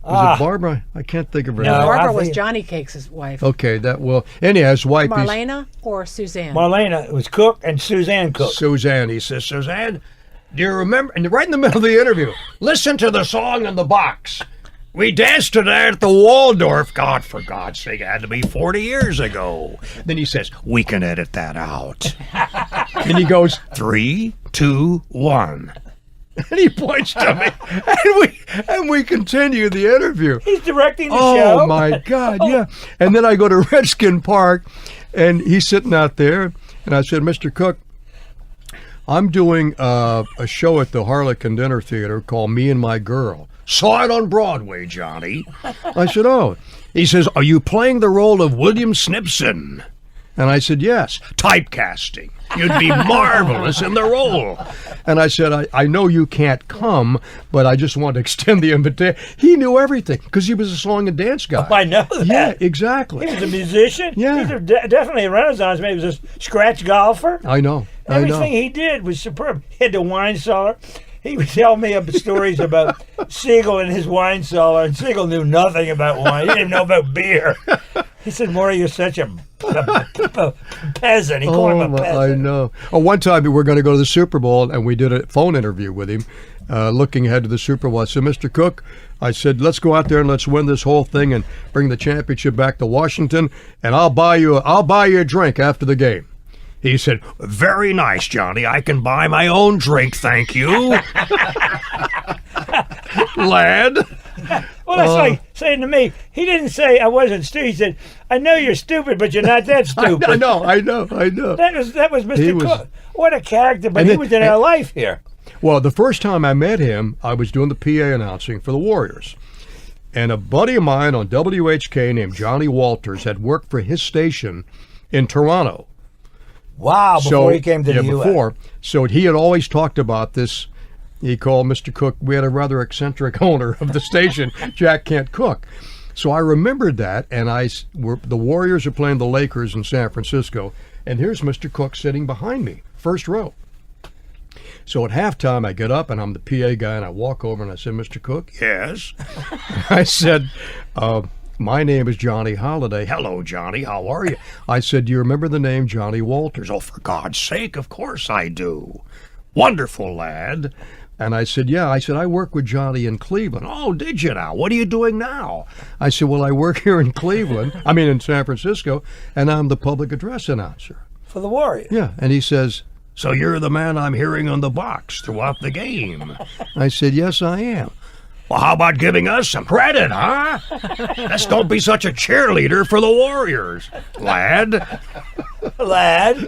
I can't think of her No, name. Barbara I was think- Johnny Cakes' wife. Okay, anyhow, his wife is Marlena or Suzanne? Marlena, it was Cooke and Suzanne Cooke. Suzanne. He says, Suzanne, do you remember? And right in the middle of the interview, listen to the song in the box. We danced to that at the Waldorf. God, for God's sake, it had to be 40 years ago. Then he says, we can edit that out. And he goes, 3, 2, 1. And he points to me, and we continue the interview. He's directing the show. Oh, my God, yeah. And then I go to Redskin Park, and he's sitting out there, and I said, Mr. Cooke, I'm doing a show at the Harlequin Dinner Theater called Me and My Girl. Saw it on Broadway, Johnny. I said, oh. He says, are you playing the role of William Snipson? And I said, yes. Typecasting. You'd be marvelous in the role. And I said, I know you can't come, but I just want to extend the invitation. He knew everything because he was a song and dance guy. I know that. Yeah, exactly. He was a musician. Yeah. He was definitely a Renaissance man. He was a scratch golfer. I know. Everything he did was superb. He had the wine cellar. He would tell me stories about Siegel and his wine cellar, and Siegel knew nothing about wine. He didn't even know about beer. He said, Maury, you're such a peasant. He called him a peasant. I know. Oh, one time we were going to go to the Super Bowl, and we did a phone interview with him, looking ahead to the Super Bowl. I said, Mr. Cooke, I said, let's go out there and let's win this whole thing and bring the championship back to Washington, and I'll buy you a drink after the game. He said, very nice, Johnny. I can buy my own drink, thank you. Lad. Well, that's like saying to me, he didn't say I wasn't stupid. He said, I know you're stupid, but you're not that stupid. I know. That was Mr. He was- Cooke. What a character, but And he then- was in our life here. Well, the first time I met him, I was doing the PA announcing for the Warriors. And a buddy of mine on WHK named Johnny Walters had worked for his station in Toronto. Wow, before he came to the U.S. before. So he had always talked about this. He called Mr. Cooke. We had a rather eccentric owner of the station, Jack Kent Cooke. So I remembered that, and the Warriors are playing the Lakers in San Francisco, and here's Mr. Cooke sitting behind me, first row. So at halftime, I get up, and I'm the PA guy, and I walk over, and I said, Mr. Cooke, yes? I said, my name is Johnny Holliday. Hello, Johnny. How are you? I said, do you remember the name Johnny Walters? Oh, for God's sake, of course I do. Wonderful, lad. And I said, yeah. I said, I work with Johnny in Cleveland. Oh, did you now? What are you doing now? I said, well, I work here in in San Francisco, and I'm the public address announcer. For the Warriors. Yeah. And he says, So you're the man I'm hearing on the box throughout the game. I said, yes, I am. Well, how about giving us some credit, huh? Let's don't be such a cheerleader for the Warriors, lad. Lad.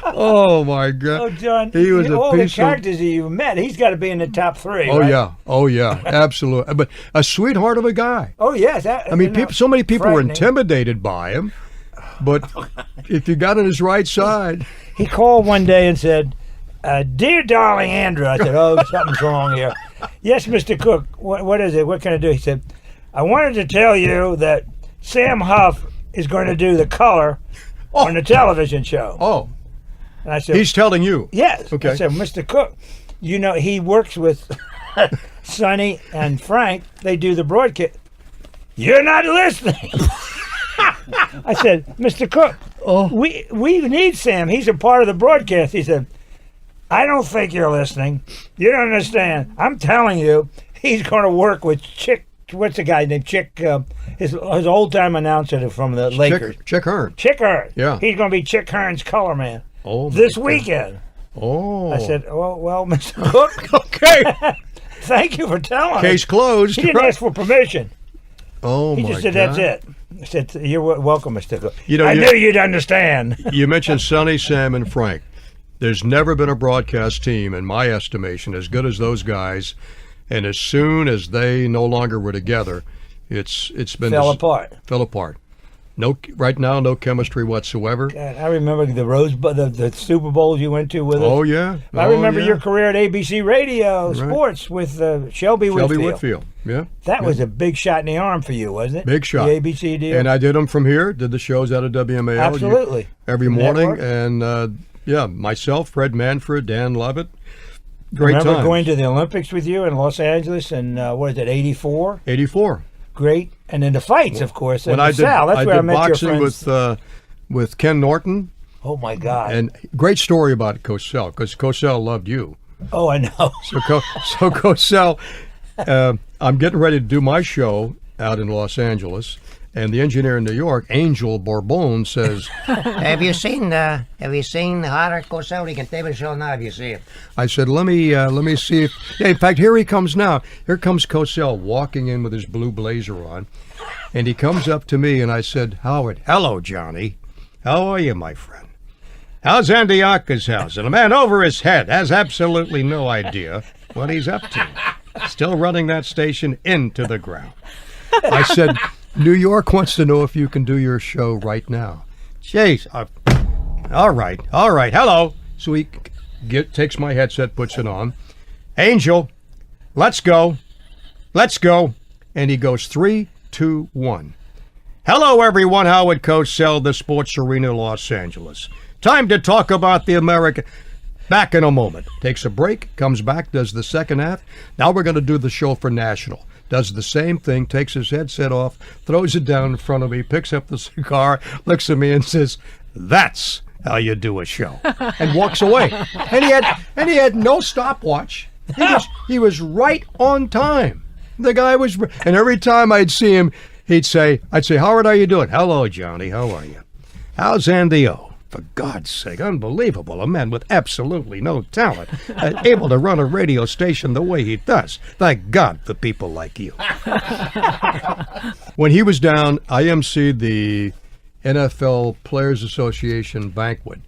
Oh, my God. Oh, John, He was all a the piece of... characters that you've met, he's got to be in the top 3, Oh, right? yeah. Oh, yeah. Absolutely. But a sweetheart of a guy. Oh, yes. I mean, so many people were frightening. intimidated by him. But if you got on his right side... He called one day and said, Dear darling Andrew. I said, oh, something's wrong here. Yes, Mr. Cooke, what is it? What can I do? He said, I wanted to tell you that Sam Huff is going to do the color on the television show. Oh. And I said, He's telling you. yes. Okay. I said, Mr. Cooke, you know, he works with Sonny and Frank. They do the broadcast. You're not listening. I said, Mr. Cooke, we need Sam. He's a part of the broadcast. He said, I don't think you're listening. You don't understand. I'm telling you, he's going to work with Chick. What's the guy named Chick? His old-time announcer from the Lakers. Chick Hearn. Chick Hearn. Yeah. He's going to be Chick Hearn's color man This weekend. Oh. I said, well, Mr. Cooke, Okay. thank you for telling us. Case closed. He didn't ask for permission. Oh, He my just said, God. that's it. I said, you're welcome, Mr. Cooke. You know, I you- knew you'd understand. You mentioned Sonny, Sam, and Frank. There's never been a broadcast team, in my estimation, as good as those guys. And as soon as they no longer were together, it's been Fell apart. Fell apart. No, right now, no chemistry whatsoever. God, I remember the Super Bowls you went to with us. Oh yeah. I remember your career at ABC Radio Right. Sports with Shelby Whitfield. Yeah. That was a big shot in the arm for you, wasn't it? Big shot. The ABC deal. And I did them from here. Did the shows out of WMAL. Absolutely. Every morning. Network. And myself, Fred Manfred, Dan Lovett. Great remember times. going to the Olympics with you in Los Angeles in what is it, 84? 84. Great. And then the fights, of course. When in I the South. That's where I did met your boxing friends. with Ken Norton. Oh my God. And great story about Cosell, because Cosell loved you. Oh, I know. So Cosell, I'm getting ready to do my show out in Los Angeles, and the engineer in New York, Angel Bourbon, says, Have you seen the Harder Cosell? He can take a show now if you see it. I said, let me see if. Yeah, in fact, here he comes now. Here comes Cosell walking in with his blue blazer on, and he comes up to me, and I said, Howard, hello, Johnny. How are you, my friend? How's Andy Ockershausen? A man over his head has absolutely no idea what he's up to. Still running that station into the ground. I said, New York wants to know if you can do your show right now. Jeez. All right. Hello. So he takes my headset, puts it on. Angel, let's go. And he goes 3, 2, 1. Hello, everyone. Howard Cosell, the Sports Arena, Los Angeles. Time to talk about the American. Back in a moment. Takes a break, comes back, does the second half. Now we're going to do the show for National. Does the same thing, takes his headset off, throws it down in front of me, picks up the cigar, looks at me and says, that's how you do a show. And walks away. And he had no stopwatch. He was right on time. The guy was, and every time I'd see him, I'd say, Howard, how you doing? Hello, Johnny, how are you? How's Andy O? For God's sake, unbelievable. A man with absolutely no talent, able to run a radio station the way he does. Thank God for people like you. When he was down, I emceed the NFL Players Association banquet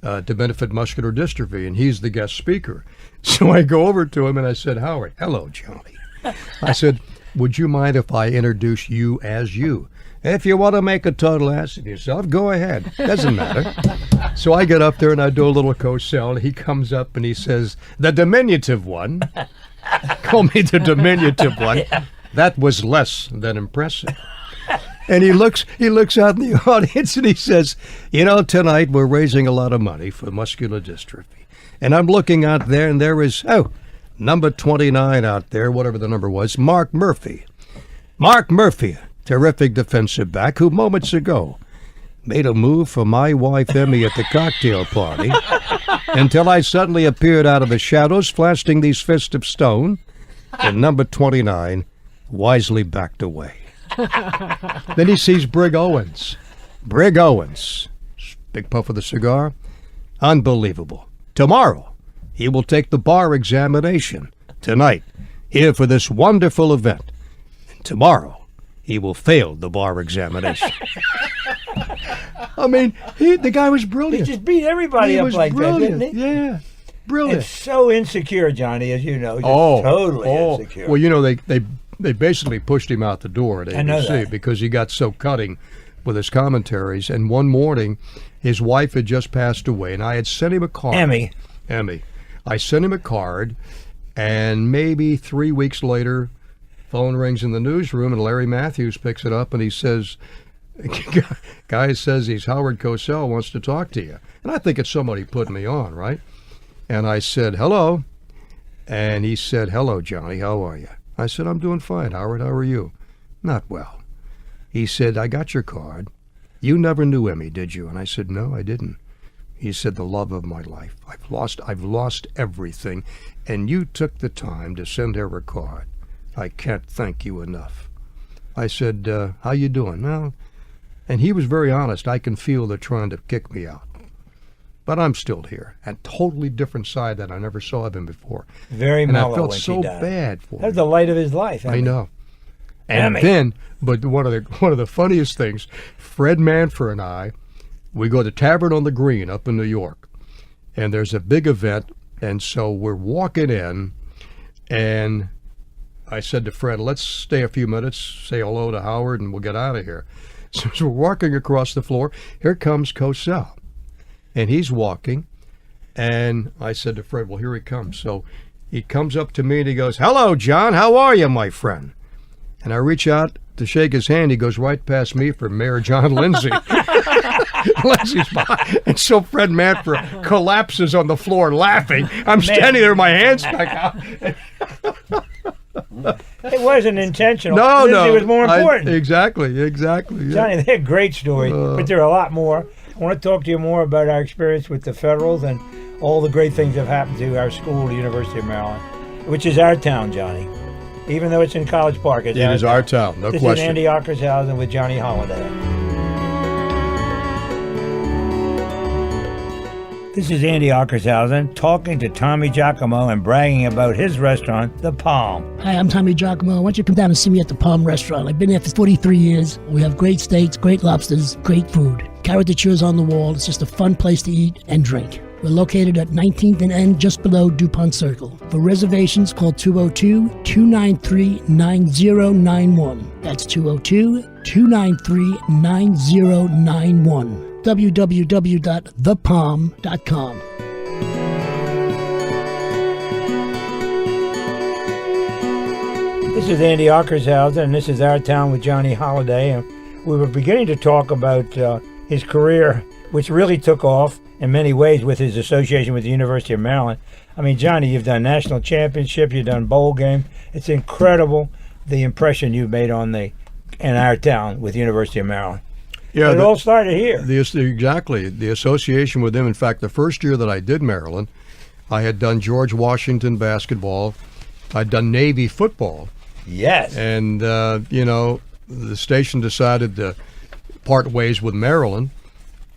to benefit muscular dystrophy, and he's the guest speaker. So I go over to him and I said, Howard, hello, Johnny. I said, would you mind if I introduce you as you? If you want to make a total ass of yourself, go ahead. Doesn't matter. So I get up there and I do a little Cosell. He comes up and he says, the diminutive one. Call me the diminutive one. That was less than impressive. And he looks out in the audience and he says, tonight we're raising a lot of money for muscular dystrophy. And I'm looking out there and there is, number 29 out there, whatever the number was, Mark Murphy. Mark Murphy. Terrific defensive back who moments ago made a move for my wife Emmy at the cocktail party until I suddenly appeared out of the shadows flashing these fists of stone, and number 29 wisely backed away. Then he sees Brig Owens. Big puff of the cigar. Unbelievable. Tomorrow, he will take the bar examination. Tonight, here for this wonderful event. And tomorrow, he will fail the bar examination. I mean, the guy was He brilliant. just beat everybody He up was like brilliant. that, didn't he? Yeah, brilliant. And so insecure, Johnny, as you know. Just totally insecure. Well, you know, they basically pushed him out the door at I know ABC that. because he got so cutting with his commentaries. And one morning, his wife had just passed away, and I had sent him a card. Emmy. I sent him a card, and maybe 3 weeks later, phone rings in the newsroom, and Larry Matthews picks it up, and he says, guy says he's Howard Cosell wants to talk to you. And I think it's somebody putting me on, right? And I said, hello. And he said, hello, Johnny, how are you? I said, I'm doing fine, Howard, how are you? Not well. He said, I got your card. You never knew Emmy, did you? And I said, no, I didn't. He said, the love of my life. I've lost everything. And you took the time to send her a card. I can't thank you enough. I said, how you doing? Well, and he was very honest. I can feel they're trying to kick me out. But I'm still here. A totally different side that I never saw of him before. Very And mellow I felt when so she died. bad for That was him. the light of his life. I know. And Emmy. then, but one of the funniest things, Fred Manfred and I, we go to Tavern on the Green up in New York, and there's a big event, and so we're walking in, and I said to Fred, let's stay a few minutes, say hello to Howard, and we'll get out of here. So as we're walking across the floor, here comes Cosell, and he's walking, and I said to Fred, well, here he comes. So he comes up to me, and he goes, hello, John, how are you, my friend? And I reach out to shake his hand. He goes right past me for Mayor John Lindsay. Lindsay's behind. And so Fred Manfred collapses on the floor laughing. I'm standing there, my hands back out. It wasn't intentional. No, Lindsay was more important. Exactly. Yeah. Johnny, they're great stories, but there are a lot more. I want to talk to you more about our experience with the Federals and all the great things that have happened to our school, the University of Maryland, which is our town, Johnny. Even though it's in College Park, It is our town, no this question. is Andy Ockershausen with Johnny Holliday. This is Andy Ockershausen talking to Tommy Giacomo and bragging about his restaurant, The Palm. Hi, I'm Tommy Giacomo. Why don't you come down and see me at the Palm Restaurant? I've been there for 43 years. We have great steaks, great lobsters, great food. Caricatures on the wall. It's just a fun place to eat and drink. We're located at 19th and N, just below DuPont Circle. For reservations, call 202-293-9091. That's 202-293-9091. www.thepalm.com. This is Andy Ockershausen, and this is Our Town with Johnny Holliday. And we were beginning to talk about his career, which really took off in many ways with his association with the University of Maryland. I mean, Johnny, you've done national championship, you've done bowl game. It's incredible the impression you've made in our town with the University of Maryland. Yeah, But it all started here. Exactly. The association with them. In fact, the first year that I did Maryland, I had done George Washington basketball. I'd done Navy football. Yes. And, the station decided to part ways with Maryland.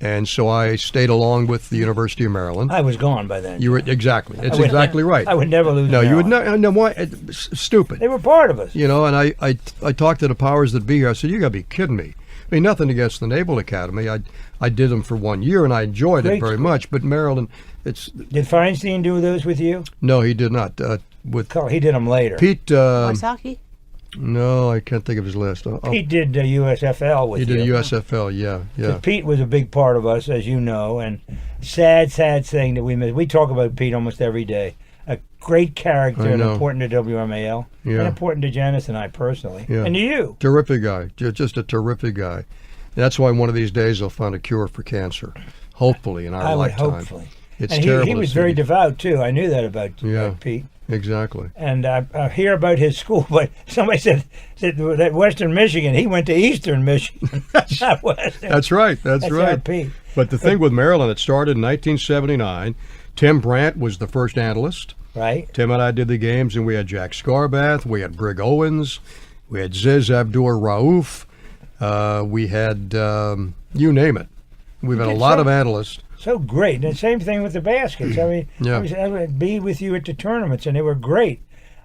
And so I stayed along with the University of Maryland. I was gone by then. You were exactly. It's I would- exactly right. I would never lose No, you would Maryland. not. No, why? Stupid. They were part of us. And I talked to the powers that be here. I said, you got to be kidding me. I mean, nothing against the Naval Academy. I did them for 1 year, and I enjoyed Great it very school. much. But Maryland, Did Feinstein do those with you? no, he did not. With He did them later. Pete, Wysocki? no, I can't think of his list. Pete did USFL with he you. did USFL, yeah. Pete was a big part of us, as you know, and sad thing that we missed. We talk about Pete almost every day. A great character I and know. important to WMAL, Yeah. and important to Janice and I personally, Yeah. and to you. Terrific guy, just a terrific guy. That's why one of these days they'll find a cure for cancer, hopefully in our I would lifetime. hopefully. It's And terrible. he to was see. very devout too. I knew that about Yeah. Pete. Exactly. And I hear about his school, but somebody said that Western Michigan, he went to Eastern Michigan, not Western. That's right. That's our right. Pete. But the thing with Maryland, it started in 1979. Tim Brandt was the first analyst. Right. Tim and I did the games, and we had Jack Scarbath, we had Brig Owens, we had Ziz Abdur Rauf, we had you name it. We've had a lot of analysts. So great. And the same thing with the baskets. I mean, Yeah. I would be with you at the tournaments, and they were great.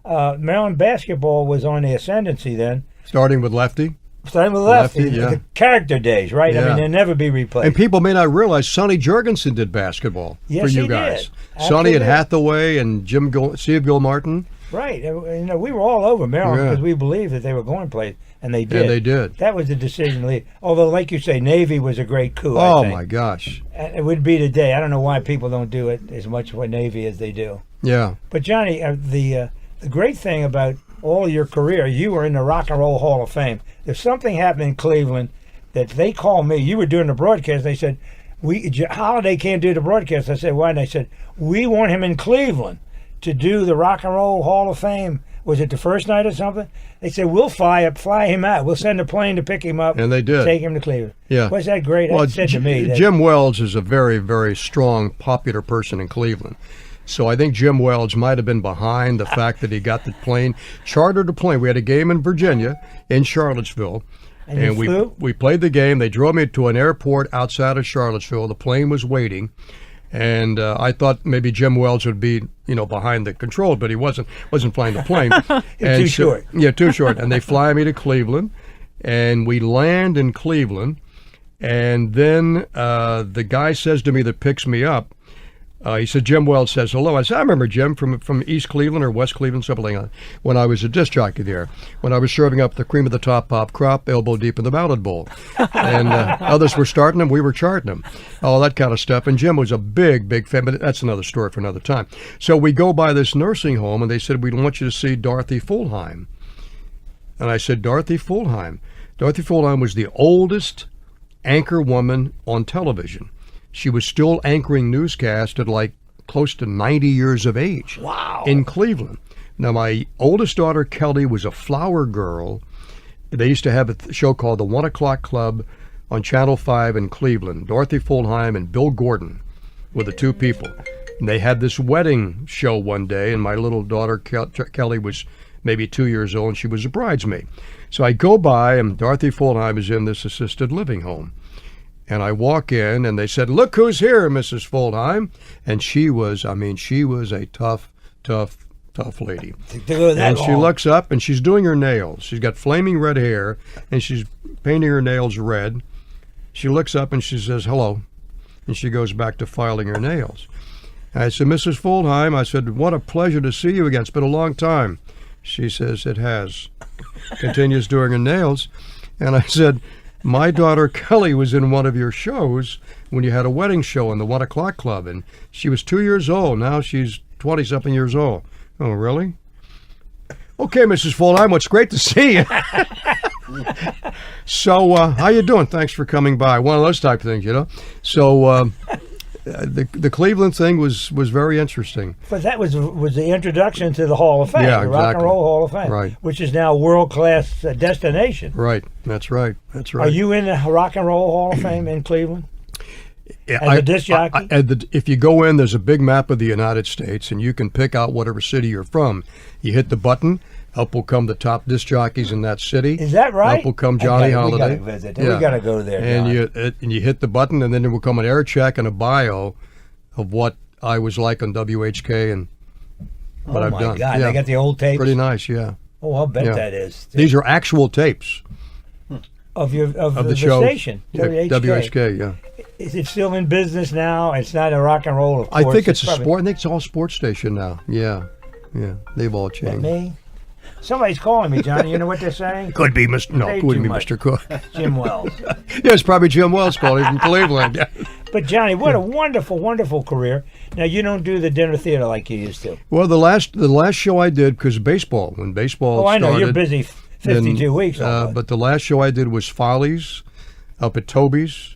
Maryland basketball was on the ascendancy then. Starting with Lefty. Starting with Lefty. Lefty, yeah. The character days, right? I Yeah. mean, they'll never be replaced. And people may not realize Sonny Jurgensen did basketball Yes, for you he guys. did. Sonny and Absolutely. Hathaway and Steve Gilmartin. Right. You know, we were all over Maryland Yeah. because we believed that they were going to play, and they did. And they did. That was the decision to leave. Although, like you say, Navy was a great coup, I Oh, think. my gosh. And it would be today. I don't know why people don't do it as much for Navy as they do. Yeah. But, Johnny, the great thing about all your career, you were in the Rock and Roll Hall of Fame. If something happened in Cleveland that they called me, you were doing the broadcast, they said, Holiday can't do the broadcast. I said, why? And they said, we want him in Cleveland to do the Rock and Roll Hall of Fame. Was it the first night or something? They said, we'll fly him out. We'll send a plane to pick him up. And they did. Take him to Cleveland. Yeah. Was that great? Well, That said to me. Jim Wells is a very, very strong, popular person in Cleveland. So I think Jim Wells might have been behind the fact that he got the plane, chartered a plane. We had a game in Virginia, in Charlottesville. And you flew? we played the game. They drove me to an airport outside of Charlottesville. The plane was waiting. And I thought maybe Jim Wells would be, behind the control, but he wasn't flying the plane. Too short. Yeah, too short. And they fly me to Cleveland, and we land in Cleveland. And then the guy says to me that picks me up, he said, Jim Wells says hello. I said, I remember Jim from East Cleveland or West Cleveland, something like that, when I was a disc jockey there, when I was serving up the cream of the top pop crop, elbow deep in the ballad bowl. And others were starting them, we were charting them, all that kind of stuff. And Jim was a big, big fan, but that's another story for another time. So we go by this nursing home, and they said, we want you to see Dorothy Fulheim. And I said, Dorothy Fulheim? Dorothy Fulheim was the oldest anchor woman on television. She was still anchoring newscasts at like close to 90 years of age. Wow. In Cleveland. Now, my oldest daughter, Kelly, was a flower girl. They used to have a show called The 1 O'Clock Club on Channel 5 in Cleveland. Dorothy Fulheim and Bill Gordon were the two people. And they had this wedding show one day, and my little daughter, Kelly, was maybe 2 years old, and she was a bridesmaid. So I go by, and Dorothy Fulheim is in this assisted living home. And I walk in, and they said, look who's here, Mrs. Fulheim. And she was a tough lady. And she looks up, and she's doing her nails. She's got flaming red hair, and she's painting her nails red. She looks up, and she says, hello. And she goes back to filing her nails. And I said, Mrs. Fulheim, I said, what a pleasure to see you again. It's been a long time. She says, it has. Continues doing her nails. And I said, my daughter Kelly was in one of your shows when you had a wedding show in the 1 O'Clock Club, and she was 2 years old. Now she's 20-something years old. Oh, really? Okay, Mrs. Fulheim, it's great to see you. So, how you doing? Thanks for coming by. One of those type of things, So, the Cleveland thing was very interesting. But that was the introduction to the Hall of Fame, Yeah, the Rock and exactly. Roll Hall of Fame, Right. which is now a world-class destination. Right. That's right. Are you in the Rock and Roll Hall of Fame in Cleveland? Yeah, As a disc jockey? If you go in, there's a big map of the United States, and you can pick out whatever city you're from. You hit the button, up will come the top disc jockeys in that city. Is that right? Up will come Johnny Holliday. We got to visit. We got to go there, John. And you hit the button, and then there will come an air check and a bio of what I was like on WHK and what I've done. Oh, my God. Yeah. They got the old tapes? Pretty nice, yeah. Oh, I'll bet Yeah. that is. These are actual tapes Of the show. station, Yeah, WHK, yeah. Is it still in business now? It's not a rock and roll, of course. I think it's a probably- sport. I think it's all sports station now. Yeah. They've all That changed. me? Somebody's calling me, Johnny. You know what they're saying? Could be Mr. No, Paid it wouldn't too be much. Mr. Cooke. Jim Wells. Yeah, it's probably Jim Wells calling from Cleveland. But Johnny, what a wonderful, wonderful career. Now you don't do the dinner theater like you used to. Well, the last show I did, because when baseball Oh, I know started, you're busy. 52 weeks. But the last show I did was Follies up at Toby's,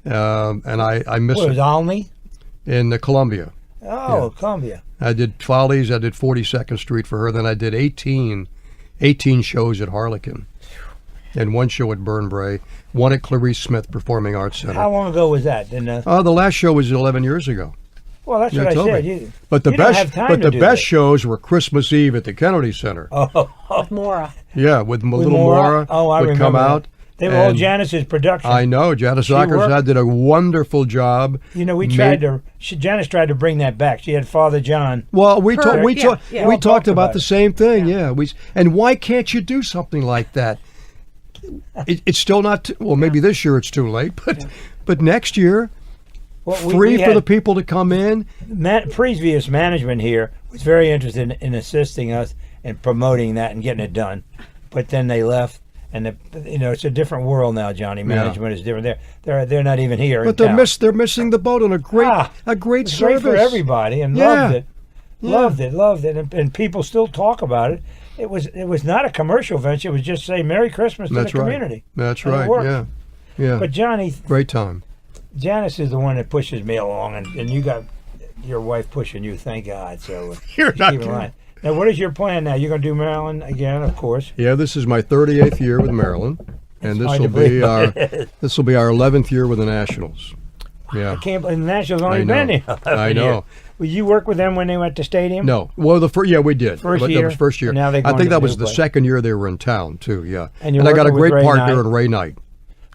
and I missed What was it Olney? in the Columbia. Oh, Columbia. I did Follies. I did 42nd Street for her. Then I did 18 shows at Harlequin, and one show at Burnbrae, one at Clarice Smith Performing Arts Center. How long ago was that? The last show was 11 years ago. Well, that's Yeah, what I tell said. me. But the you don't best, have time but to the do best that. shows were Christmas Eve at the Kennedy Center. Oh, With Mora. Yeah, with little Maura? Maura Oh, I would come remember out. They were all And Janice's production. I know. Janice Ockershausen did a wonderful job. You know, Janice tried to bring that back. She had Father John. Well, we all talked about the same thing. Yeah. And why can't you do something like that? It's still not. Well, maybe this year it's too late, but next year, free for the people to come in. Previous management here was very interested in assisting us and promoting that and getting it done, but then they left. And it's a different world now, Johnny. Management is different. They're not even here. But they're missing the boat on a great it's service. Great for everybody, and loved it, and people still talk about it. It was not a commercial venture. It was just say Merry Christmas to the community. That's and right. Yeah. But Johnny, great time. Janice is the one that pushes me along, and you got your wife pushing you. Thank God. So You're not keep in line. Now, what is your plan now? You're going to do Maryland again, of course. Yeah, this is my 38th year with Maryland, and this will be our 11th year with the Nationals. Yeah, I can't believe the Nationals only been here. I know. Will you work with them when they went to stadium? No. Well, we did. First year. That was first year. Now I think that was the second year they were in town too. Yeah, and I got a great partner in Ray Knight.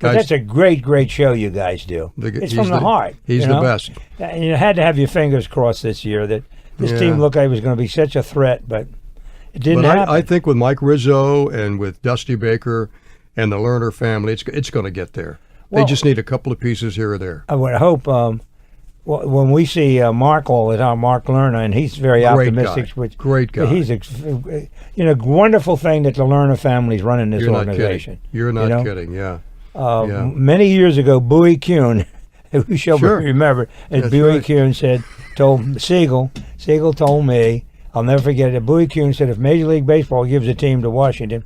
But that's a great show you guys do. It's from the heart. He's the best. And you had to have your fingers crossed this year that this team looked like it was going to be such a threat, but it didn't happen. I think with Mike Rizzo and with Dusty Baker and the Lerner family, it's going to get there. They just need a couple of pieces here or there. I would hope when we see Mark all the time, Mark Lerner, and he's very optimistic. Great guy. He's wonderful thing that the Lerner family's running this organization. You're not kidding. Yeah. Many years ago, Bowie Kuhn, who shall be remembered, and Bowie Kuhn told Siegel told me, I'll never forget it, Bowie Kuhn said if Major League Baseball gives a team to Washington,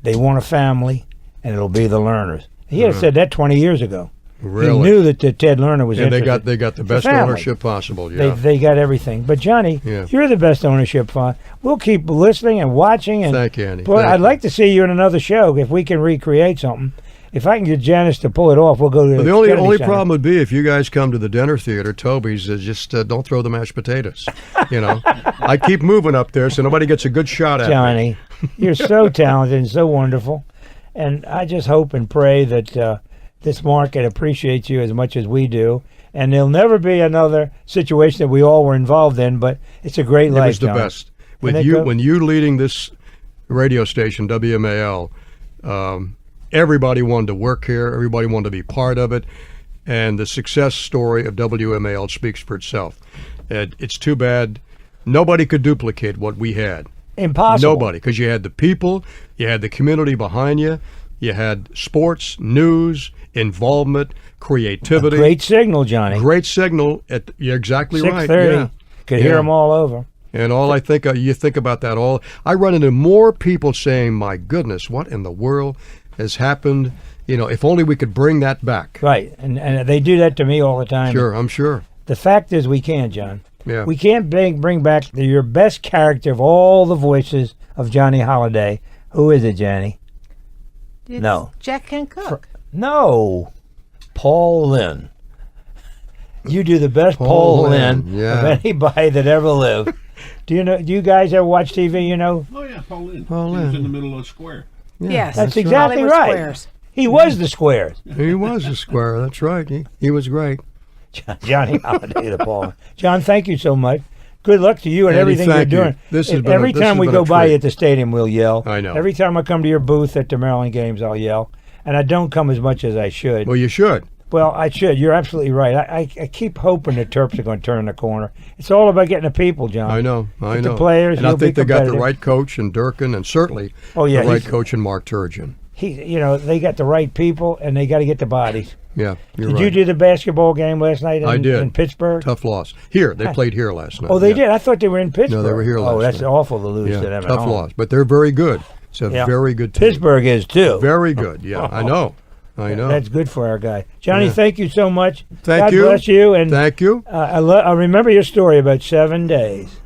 they want a family, and it'll be the Lerners. He had said that 20 years ago. Really? He knew that Ted Lerner was interested. They got the best ownership possible. Yeah. They got everything. But Johnny, you're the best ownership. We'll keep listening and watching. And thank you, Andy. But I'd like to see you in another show if we can recreate something. If I can get Janice to pull it off, we'll go to the only problem would be if you guys come to the dinner theater, Toby's, just don't throw the mashed potatoes. I keep moving up there so nobody gets a good shot at Johnny, you're so talented and so wonderful. And I just hope and pray that this market appreciates you as much as we do. And there'll never be another situation that we all were involved in, but it's a great life. It was the best. When you leading this radio station, WMAL, everybody wanted to work here. Everybody wanted to be part of it. And the success story of WMAL speaks for itself. It's too bad nobody could duplicate what we had. Impossible. Nobody, because you had the people, you had the community behind you, you had sports, news, involvement, creativity. A great signal, Johnny. Great signal. You're exactly right. 6:30. Could hear them all over. And you think about that I run into more people saying, my goodness, what in the world has happened? If only we could bring that back. Right, and they do that to me all the time. Sure, I'm sure. The fact is we can't, John. Yeah. We can't bring back your best character of all the voices of Johnny Holliday. Who is it, Johnny? No. Jack and Cooke. No. Paul Lynn. You do the best Paul Lynn yeah. of anybody that ever lived. Do you guys ever watch TV, Oh, yeah, Paul Lynn. He was in the middle of the square. Yeah. Yes. That's exactly Hollywood right. Squares. He was the Squares. He was a square. That's right. He was great. Johnny Holliday, the Paul. John, thank you so much. Good luck to you and Andy, everything you're doing. Every time we go by you at the stadium, we'll yell. I know. Every time I come to your booth at the Maryland games, I'll yell. And I don't come as much as I should. Well, you should. Well, I should. You're absolutely right. I keep hoping the Terps are going to turn the corner. It's all about getting the people, John. I know. The players, and I think they got the right coach in Durkin, and certainly the right coach in Mark Turgeon. They got the right people, and they got to get the bodies. Yeah, Did you do the basketball game last night in Pittsburgh? Tough loss. They played here last night. Oh, they did? I thought they were in Pittsburgh. No, they were here last night. Oh, that's awful to lose to them. Tough loss, but they're very good. It's a very good team. Pittsburgh is, too. Very good, yeah. I know. That's good for our guy. Johnny, thank you so much. God bless you. And thank you. I remember your story about 7 days.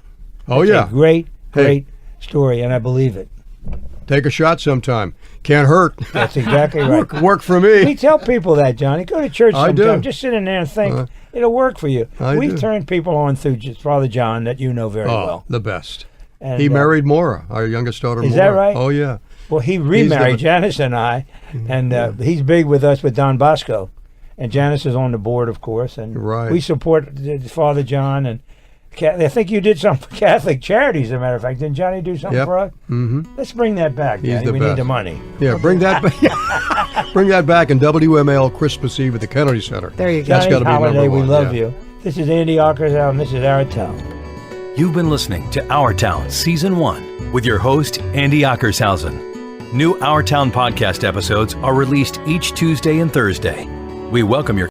Oh, That's a great story, and I believe it. Take a shot sometime. Can't hurt. That's exactly right. Work for me. We tell people that, Johnny. Go to church sometime. I do. Just sit in there and think. It'll work for you. We've turned people on through Father John that you know very well. The best. And, he married Maura, our youngest daughter, Maura. Is that right? Oh, yeah. Well, he remarried Janice and I, and he's big with us with Don Bosco. And Janice is on the board, of course, and we support Father John. And I think you did some Catholic charities, as a matter of fact. Didn't Johnny do something for us? Mm-hmm. Let's bring that back, Johnny. We need the money. Yeah, bring that back. Bring that back in WMAL Christmas Eve at the Kennedy Center. There you go. That's got to be Holliday, number one. We love you. This is Andy Ockershausen. This is Our Town. You've been listening to Our Town Season 1 with your host, Andy Ockershausen. New Our Town podcast episodes are released each Tuesday and Thursday. We welcome your